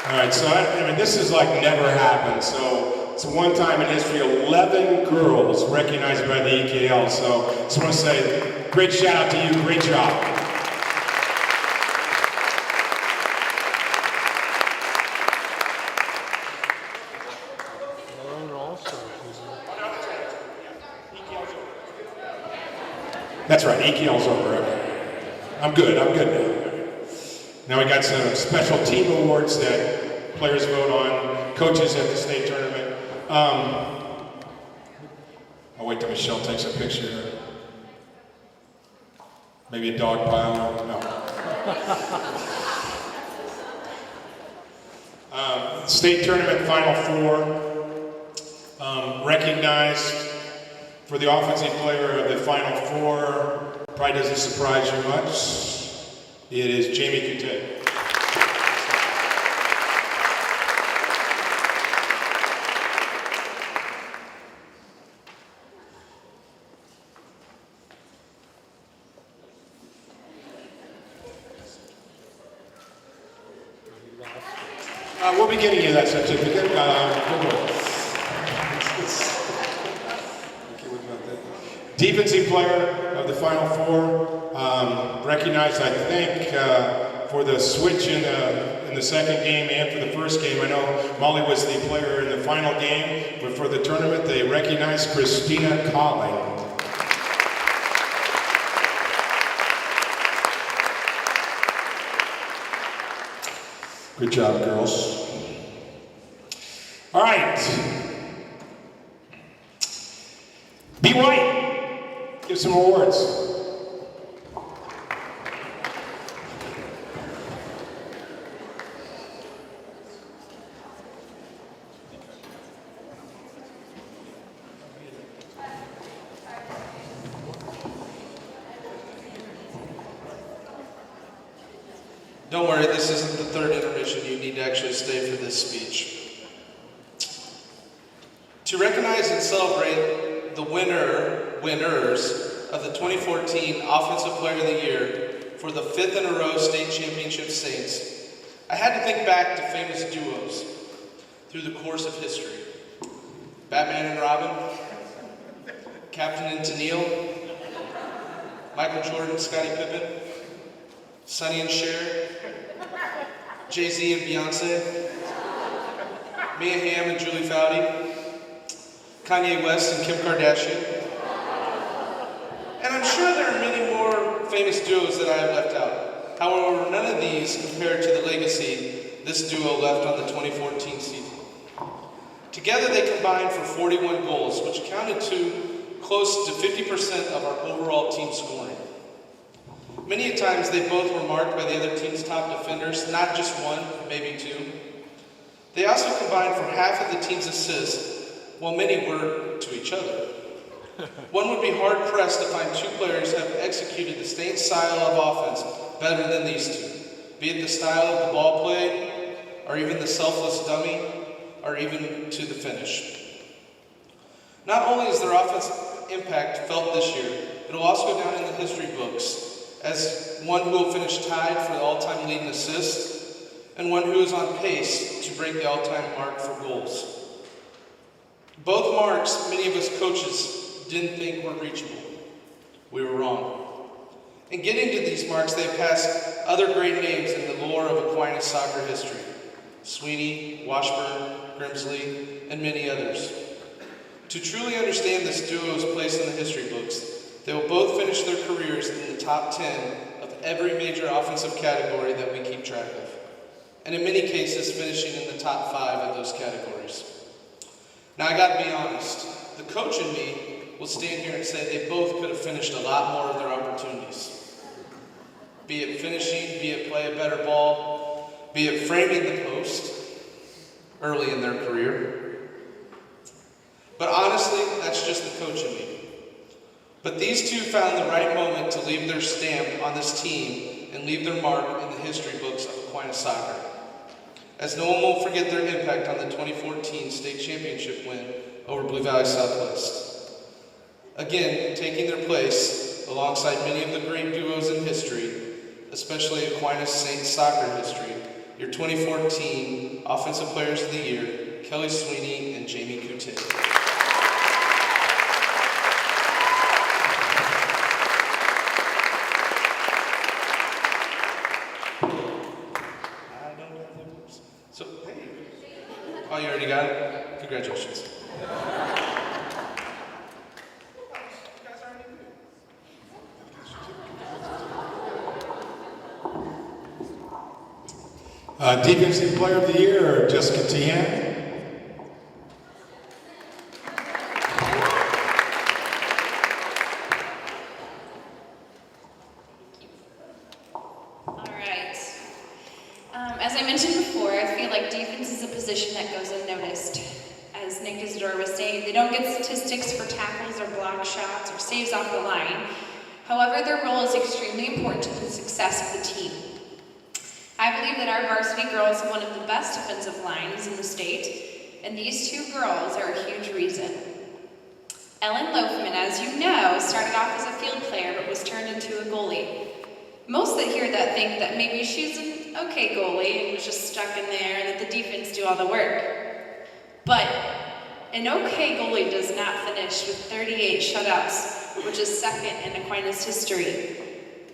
A: All right, so I mean, this is like never happened. So it's one time in history, 11 girls recognized by the EKL. So I just want to say, great shout out to you, great job. That's right, EKL's over. I'm good now. Now we got some special team awards that players vote on, coaches at the state tournament. I'll wait till Michelle takes a picture. Maybe a dog pile, no. State tournament Final Four, recognized for the offensive player of the Final Four, probably doesn't surprise you much. It is Jamie Coutet. We'll be getting you that certificate. Defensive player of the Final Four, recognized, I think, for the switch in the second game and for the first game. I know Molly was the player in the final game, but for the tournament, they recognized Christina Colling. Good job, girls. All right. Be White. Give some awards.
D: Don't worry, this isn't the third intermission. You need to actually stay for this speech. To recognize and celebrate the winners of the 2014 Offensive Player of the Year for the 5th in a row state championship Saints, I had to think back to famous duos through the course of history. Batman and Robin, Captain and Tennille, Michael Jordan, Scottie Pippen, Sonny and Cher, Jay-Z and Beyonce, Mia Hamm and Julie Foudy, Kanye West and Kim Kardashian. And I'm sure there are many more famous duos that I have left out. However, none of these compare to the legacy this duo left on the 2014 season. Together they combined for 41 goals, which counted to close to 50% of our overall team scoring. Many times they both were marked by the other team's top defenders, not just one, maybe two. They also combined for half of the team's assists, while many were to each other. One would be hard-pressed to find two players who have executed the same style of offense better than these two, be it the style of the ball played, or even the selfless dummy, or even to the finish. Not only is their offensive impact felt this year, it will also go down in the history books as one who will finish tied for the all-time lead in assists, and one who is on pace to break the all-time mark for goals. Both marks, many of us coaches didn't think were reachable. We were wrong. In getting to these marks, they passed other great names in the lore of Aquinas soccer history. Sweeney, Washburn, Grimsley, and many others. To truly understand this duo's place in the history books, they will both finish their careers in the top 10 of every major offensive category that we keep track of, and in many cases finishing in the top 5 of those categories. Now I gotta be honest, the coach in me will stand here and say they both could have finished a lot more of their opportunities. Be it finishing, be it play a better ball, be it framing the post early in their career. But honestly, that's just the coach in me. But these two found the right moment to leave their stamp on this team and leave their mark in the history books of Aquinas soccer, as no one will forget their impact on the 2014 state championship win over Blue Valley Southwest. Again, taking their place alongside many of the great duos in history, especially Aquinas Saints soccer history, your 2014 Offensive Players of the Year, Kelly Sweeney and Jamie Coutet. So, hey. Oh, you already got it? Congratulations.
A: Defensive Player of the Year, Jessica Tian.
G: All right. As I mentioned before, I feel like defense is a position that goes unnoticed. As Nick Isidore was saying, they don't get statistics for tackles or block shots or saves off the line. However, their role is extremely important to the success of the team. I believe that our varsity girls have one of the best defensive lines in the state, and these two girls are a huge reason. Ellen Loafman, as you know, started off as a field player but was turned into a goalie. Most that hear that think that maybe she's an okay goalie and was just stuck in there and that the defense do all the work. But an okay goalie does not finish with 38 shutouts, which is second in Aquinas history.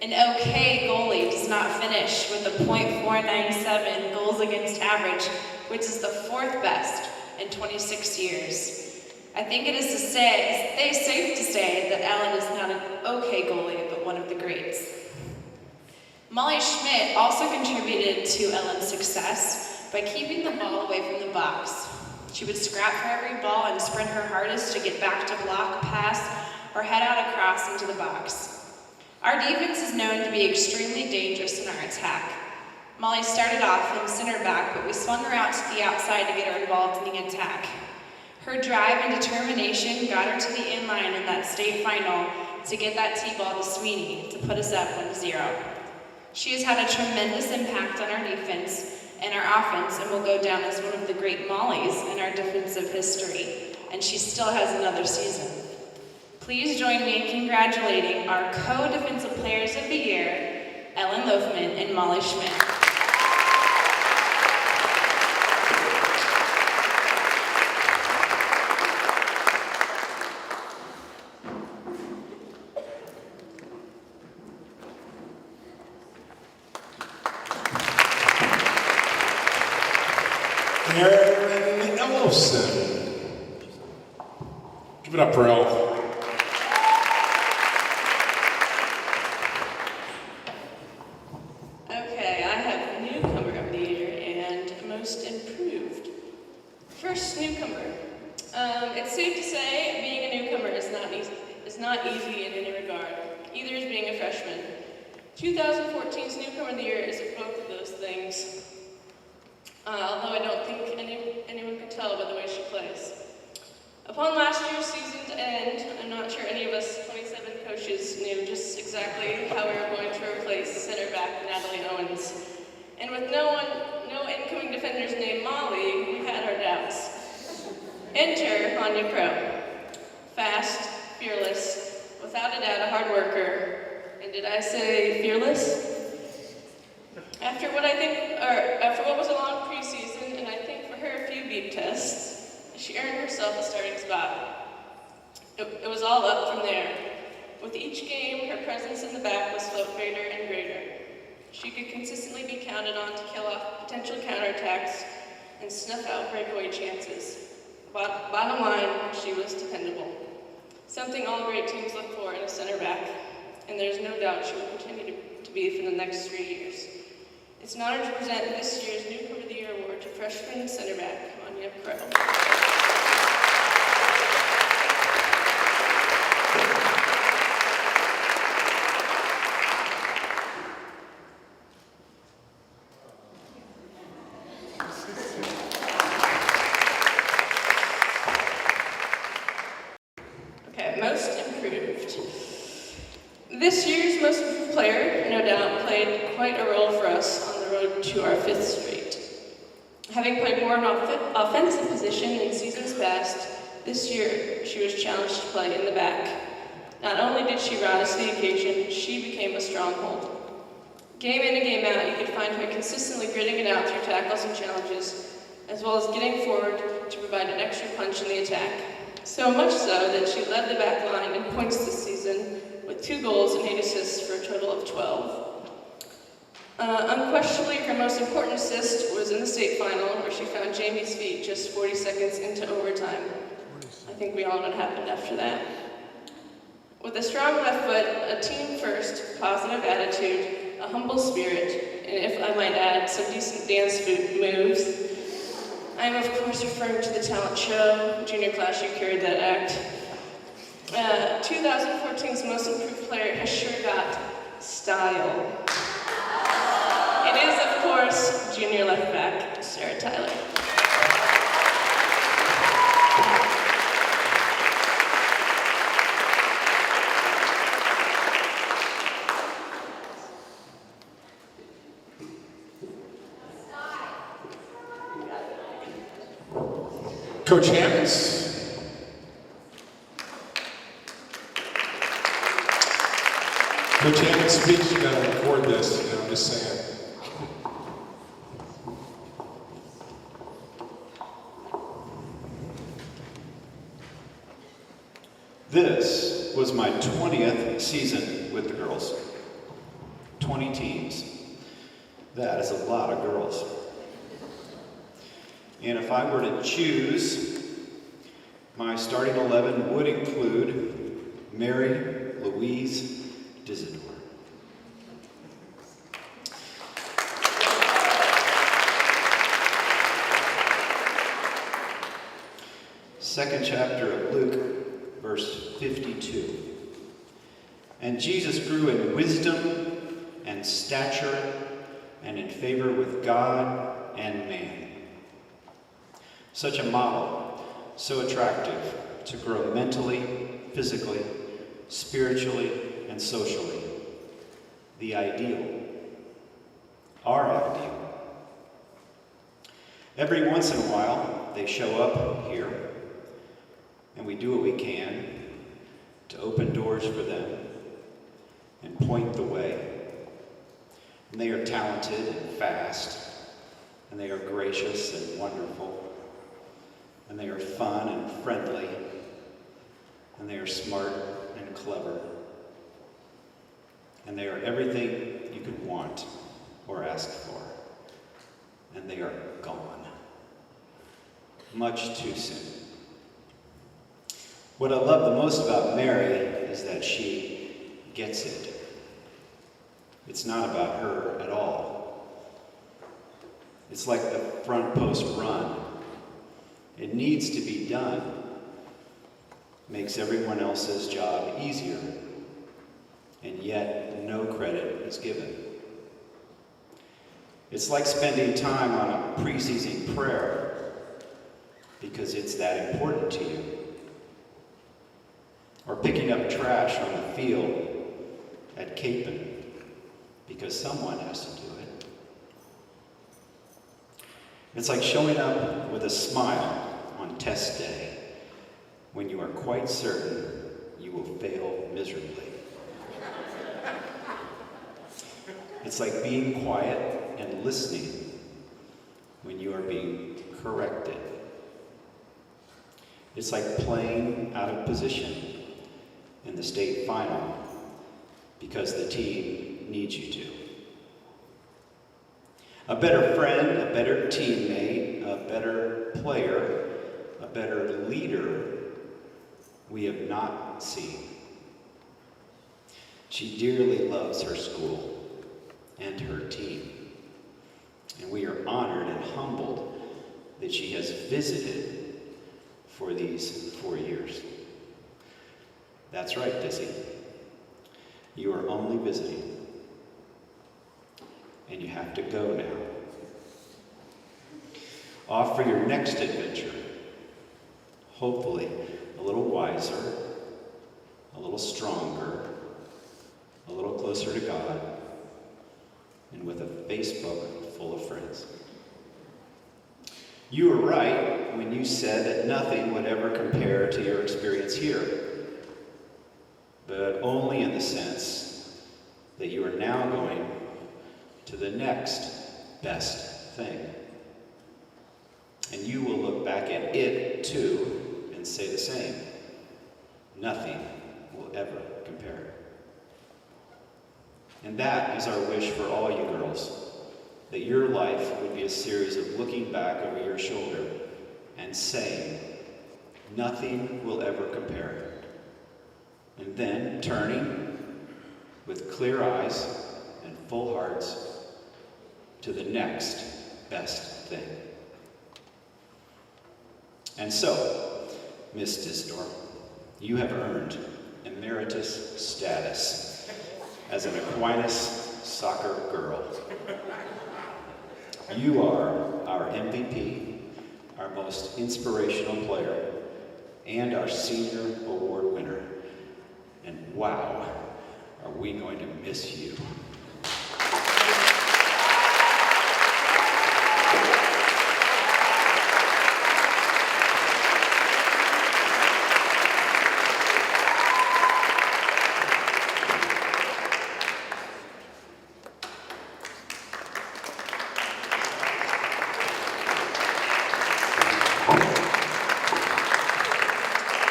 G: An okay goalie does not finish with a .497 goals against average, which is the 4th best in 26 years. I think it is safe to say that Ellen is not an okay goalie, but one of the greats. Molly Schmidt also contributed to Ellen's success by keeping the ball away from the box. She would scrap for every ball and sprint her hardest to get back to block, pass, or head out across into the box. Our defense is known to be extremely dangerous in our attack. Molly started off in center back, but we swung her out to the outside to get her involved in the attack. Her drive and determination got her to the inline in that state final to get that T-ball to Sweeney to put us up 1-0. She has had a tremendous impact on our defense and our offense and will go down as one of the great Mollies in our defensive history, and she still has another season. Please join me in congratulating our co-defensive players of the year, Ellen Loafman and Molly Schmidt.
A: Aaron Ellison. Give it up for Elle.
F: Okay, I have newcomer of the year and most improved. First, newcomer. It's safe to say being a newcomer is not easy in any regard. Either is being a freshman. 2014's newcomer of the year is both of those things. Although I don't think anyone can tell by the way she plays. Upon last year's season to end, I'm not sure any of us 27 coaches knew just exactly how we were going to replace center back Natalie Owens. And with no incoming defenders named Molly, we had our doubts. Enter Anya Crow. Fast, fearless, without a doubt a hard worker. And did I say fearless? After what was a long preseason, and I think for her a few beep tests, she earned herself a starting spot. It was all up from there. With each game, her presence in the back was felt greater and greater. She could consistently be counted on to kill off potential counterattacks and snuff out breakaway chances. Bottom line, she was dependable. Something all great teams look for in a center back, and there's no doubt she will continue to be for the next 3 years. It's an honor to present this year's Newcomer of the Year award to freshman center back Anya Crow. Okay, most improved. This year's most improved player, no doubt, played quite a role for us on the road to our 5th straight. Having played more of an offensive position in seasons past, this year she was challenged to play in the back. Not only did she rise to the occasion, she became a stronghold. Game in and game out, you could find her consistently gritting it out through tackles and challenges, as well as getting forward to provide an extra punch in the attack. So much so that she led the back line in points this season with 2 goals and 8 assists for a total of 12. Unquestionably, her most important assist was in the state final, where she found Jamie's feet just 40 seconds into overtime. I think we all know what happened after that. With a strong left foot, a team-first, positive attitude, a humble spirit, and if I might add, some decent dance moves, I am of course referring to the talent show. Junior class, you carried that act. 2014's most improved player has sure got style. It is, of course, junior left back, Sarah Tyler.
A: Coach Hammonds. Coach Hammond speaks, you gotta record this, you know, I'm just saying.
B: This was my 20th season with the girls. 20 teams. That is a lot of girls. And if I were to choose, my starting 11 would include Mary Louise Disador. Second chapter of Luke, verse 52. And Jesus grew in wisdom and stature and in favor with God and man. Such a model, so attractive to grow mentally, physically, spiritually, and socially. The ideal. Our ideal. Every once in a while, they show up here, and we do what we can to open doors for them and point the way. And they are talented and fast, and they are gracious and wonderful, and they are fun and friendly, and they are smart and clever, and they are everything you could want or ask for, and they are gone. Much too soon. What I love the most about Mary is that she gets it. It's not about her at all. It's like the front post run. It needs to be done. Makes everyone else's job easier. And yet, no credit is given. It's like spending time on a preseason prayer because it's that important to you. Or picking up trash on the field at Capon because someone has to do it. It's like showing up with a smile on test day when you are quite certain you will fail miserably. It's like being quiet and listening when you are being corrected. It's like playing out of position in the state final because the team needs you to. A better friend, a better teammate, a better player, a better leader we have not seen. She dearly loves her school, and her team. And we are honored and humbled that she has visited for these 4 years. That's right, Dizzy. You are only visiting. And you have to go now. Off for your next adventure. Hopefully, a little wiser, a little stronger, a little closer to God, and with a Facebook full of friends. You were right when you said that nothing would ever compare to your experience here, but only in the sense that you are now going to the next best thing. And you will look back at it too and say the same. Nothing will ever compare. And that is our wish for all you girls, that your life would be a series of looking back over your shoulder and saying, nothing will ever compare. And then turning with clear eyes and full hearts to the next best thing. And so, Miss Dizdor, you have earned emeritus status as an Aquinas soccer girl. You are our MVP, our most inspirational player, and our senior award winner. And wow, are we going to miss you.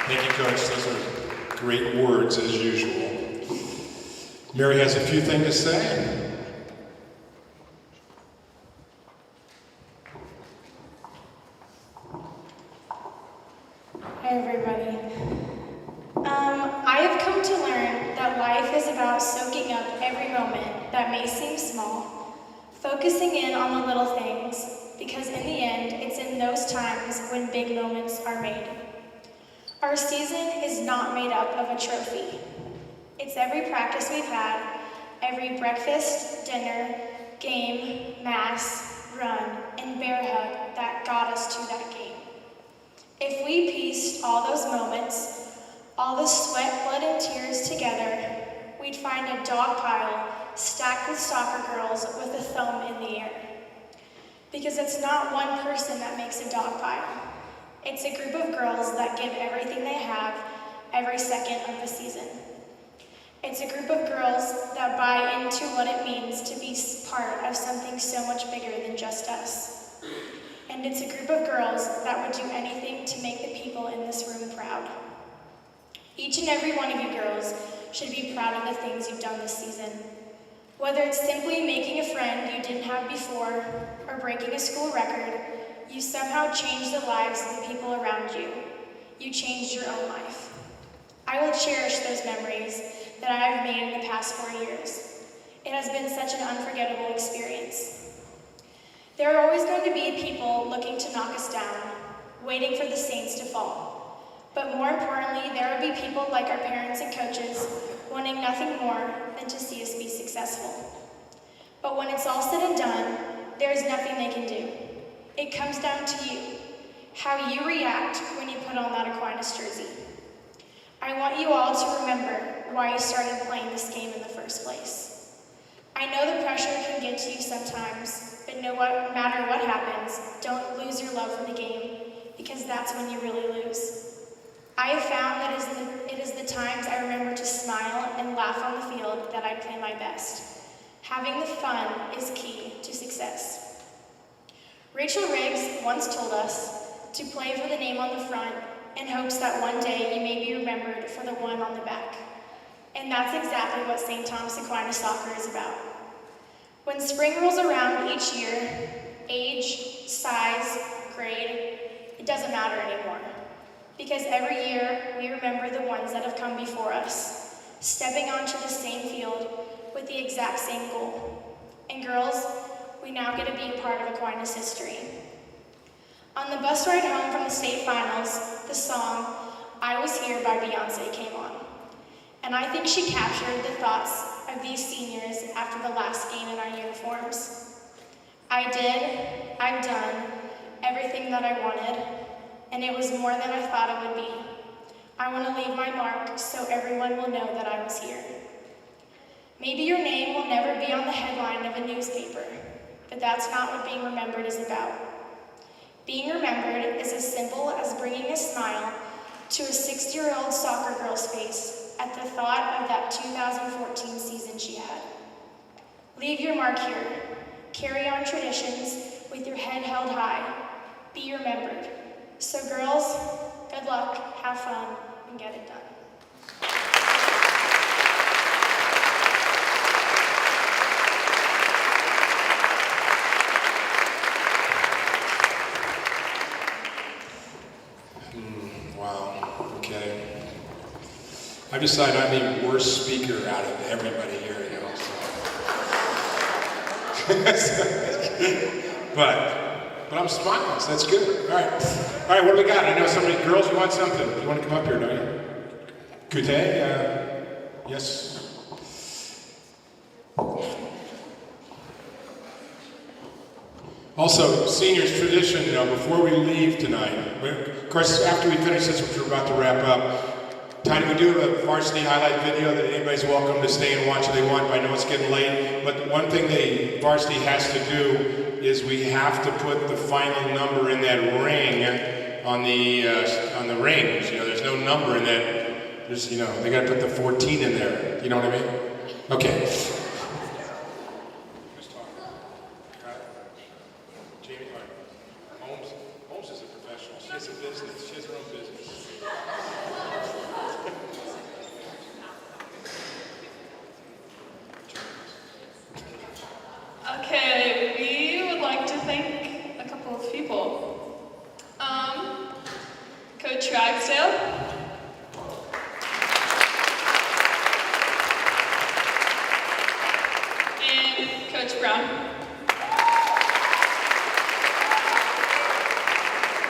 A: Thank you, Coach. Those are great words, as usual. Mary has a few things to say.
H: Hi, everybody. I have come to learn that life is about soaking up every moment that may seem small, focusing in on the little things, because in the end, it's in those times when big moments are made. Our season is not made up of a trophy. It's every practice we've had, every breakfast, dinner, game, mass, run, and bear hug that got us to that game. If we pieced all those moments, all the sweat, blood, and tears together, we'd find a dog pile stacked with soccer girls with a thumb in the air. Because it's not one person that makes a dog pile. It's a group of girls that give everything they have every second of the season. It's a group of girls that buy into what it means to be part of something so much bigger than just us. And it's a group of girls that would do anything to make the people in this room proud. Each and every one of you girls should be proud of the things you've done this season. Whether it's simply making a friend you didn't have before or breaking a school record, you somehow changed the lives of the people around you. You changed your own life. I will cherish those memories that I have made in the past 4 years. It has been such an unforgettable experience. There are always going to be people looking to knock us down, waiting for the saints to fall. But more importantly, there will be people like our parents and coaches wanting nothing more than to see us be successful. But when it's all said and done, there is nothing they can do. It comes down to you, how you react when you put on that Aquinas jersey. I want you all to remember why you started playing this game in the first place. I know the pressure can get to you sometimes, but no matter what happens, don't lose your love for the game, because that's when you really lose. I have found that it is the times I remember to smile and laugh on the field that I play my best. Having the fun is key to success. Rachel Riggs once told us to play for the name on the front in hopes that one day you may be remembered for the one on the back. And that's exactly what St. Thomas Aquinas Soccer is about. When spring rolls around each year, age, size, grade, it doesn't matter anymore. Because every year we remember the ones that have come before us, stepping onto the same field with the exact same goal. And girls, we now get to be a part of Aquinas history. On the bus ride home from the state finals, the song "I Was Here" by Beyonce came on. And I think she captured the thoughts of these seniors after the last game in our uniforms. I've done everything that I wanted, and it was more than I thought it would be. I want to leave my mark so everyone will know that I was here. Maybe your name will never be on the headline of a newspaper, but that's not what being remembered is about. Being remembered is as simple as bringing a smile to a 6-year-old soccer girl's face at the thought of that 2014 season she had. Leave your mark here. Carry on traditions with your head held high. Be remembered. So girls, good luck, have fun, and get it done.
A: Wow, okay. I've decided I'm the worst speaker out of everybody here, you know. But I'm smiling, so that's good. All right, what do we got? I know somebody, girls, you want something? You want to come up here, don't you? Kute, yes. Also, seniors tradition, you know, before we leave tonight, of course, after we finish this, which we're about to wrap up, Tiny, we do have a varsity highlight video that anybody's welcome to stay and watch if they want, but I know it's getting late. But one thing the varsity has to do is we have to put the final number in that ring on the rings. You know, there's no number in that. There's, you know, they got to put the 14 in there. You know what I mean? Okay. Jamie, Holmes is a professional. She has a business. She has her own business.
F: Okay, we would like to thank a couple of people. Coach Ragsdale. And Coach Brown.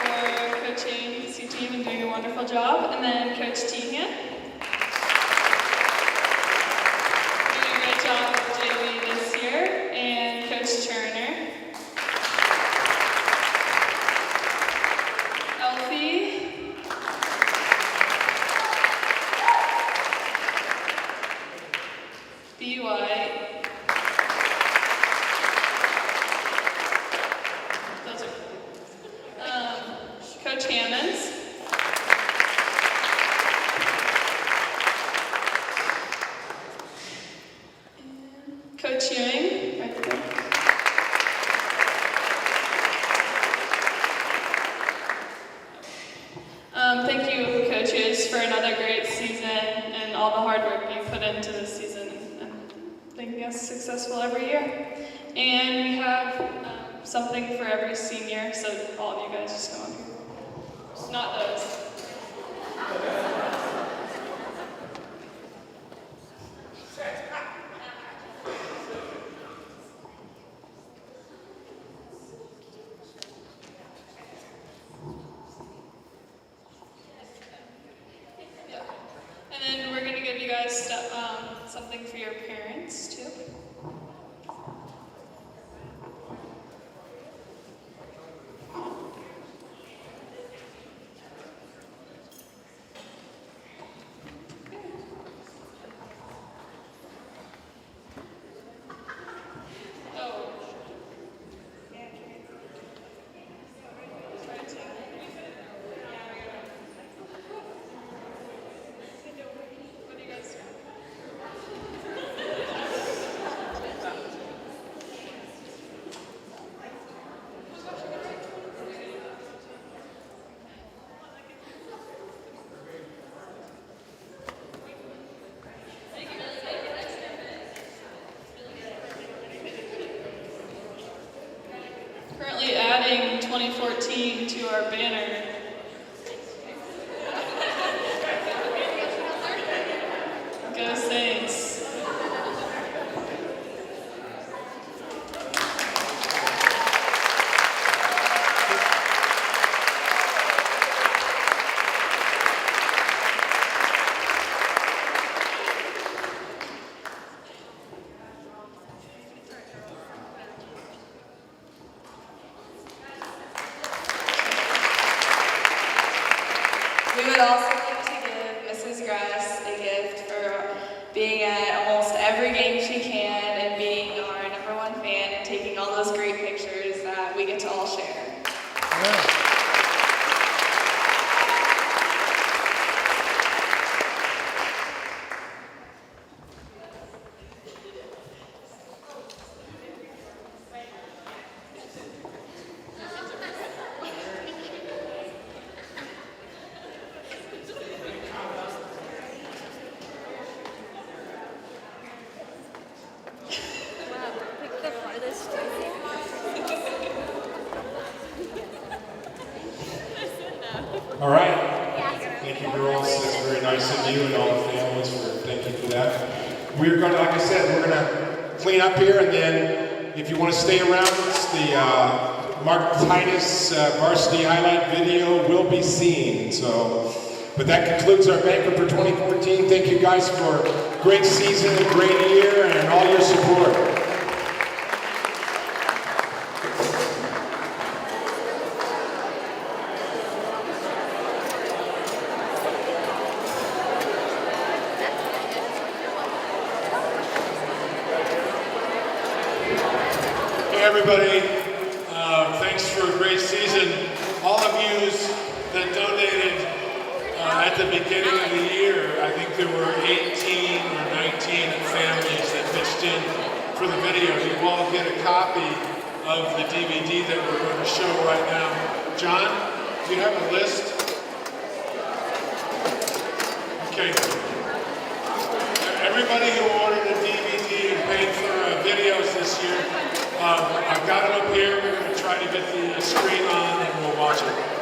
F: For coaching the C team and doing a wonderful job. And then Coach Tehan. Doing a great job with JV this year. And Coach Turner. Elfie. B. White. Those are Coach Hammonds. And Coach Ewing, right there. Thank you, coaches, for another great season and all the hard work you put into this season and making us successful every year. And we have something for every senior, so all of you guys just come up here. Not those. Yeah. And then we're going to give you guys something for your parents, too. Oh. What do you guys do? Currently adding 2014 to our banner. Go Saints. would also like to give Mrs. Grass a gift for being at almost every game she can and being our #1 fan and taking all those great pictures that we get to all share.
A: All right. Thank you, girls. That's very nice of you and all the families thank you for that. We're going to, like I said, we're going to clean up here, and then if you want to stay around, it's the Mark Titus varsity highlight video will be seen. So, but that concludes our banquet for 2014. Thank you guys for a great season, a great year, and all your support.
I: Everybody, thanks for a great season. All of you that donated at the beginning of the year, I think there were 18 or 19 families that pitched in for the video. You all get a copy of the DVD that we're going to show right now. John, do you have a list? Okay. Everybody who ordered a DVD and paid for videos this year, I've got them up here. We're going to try to get the screen on and we'll watch it.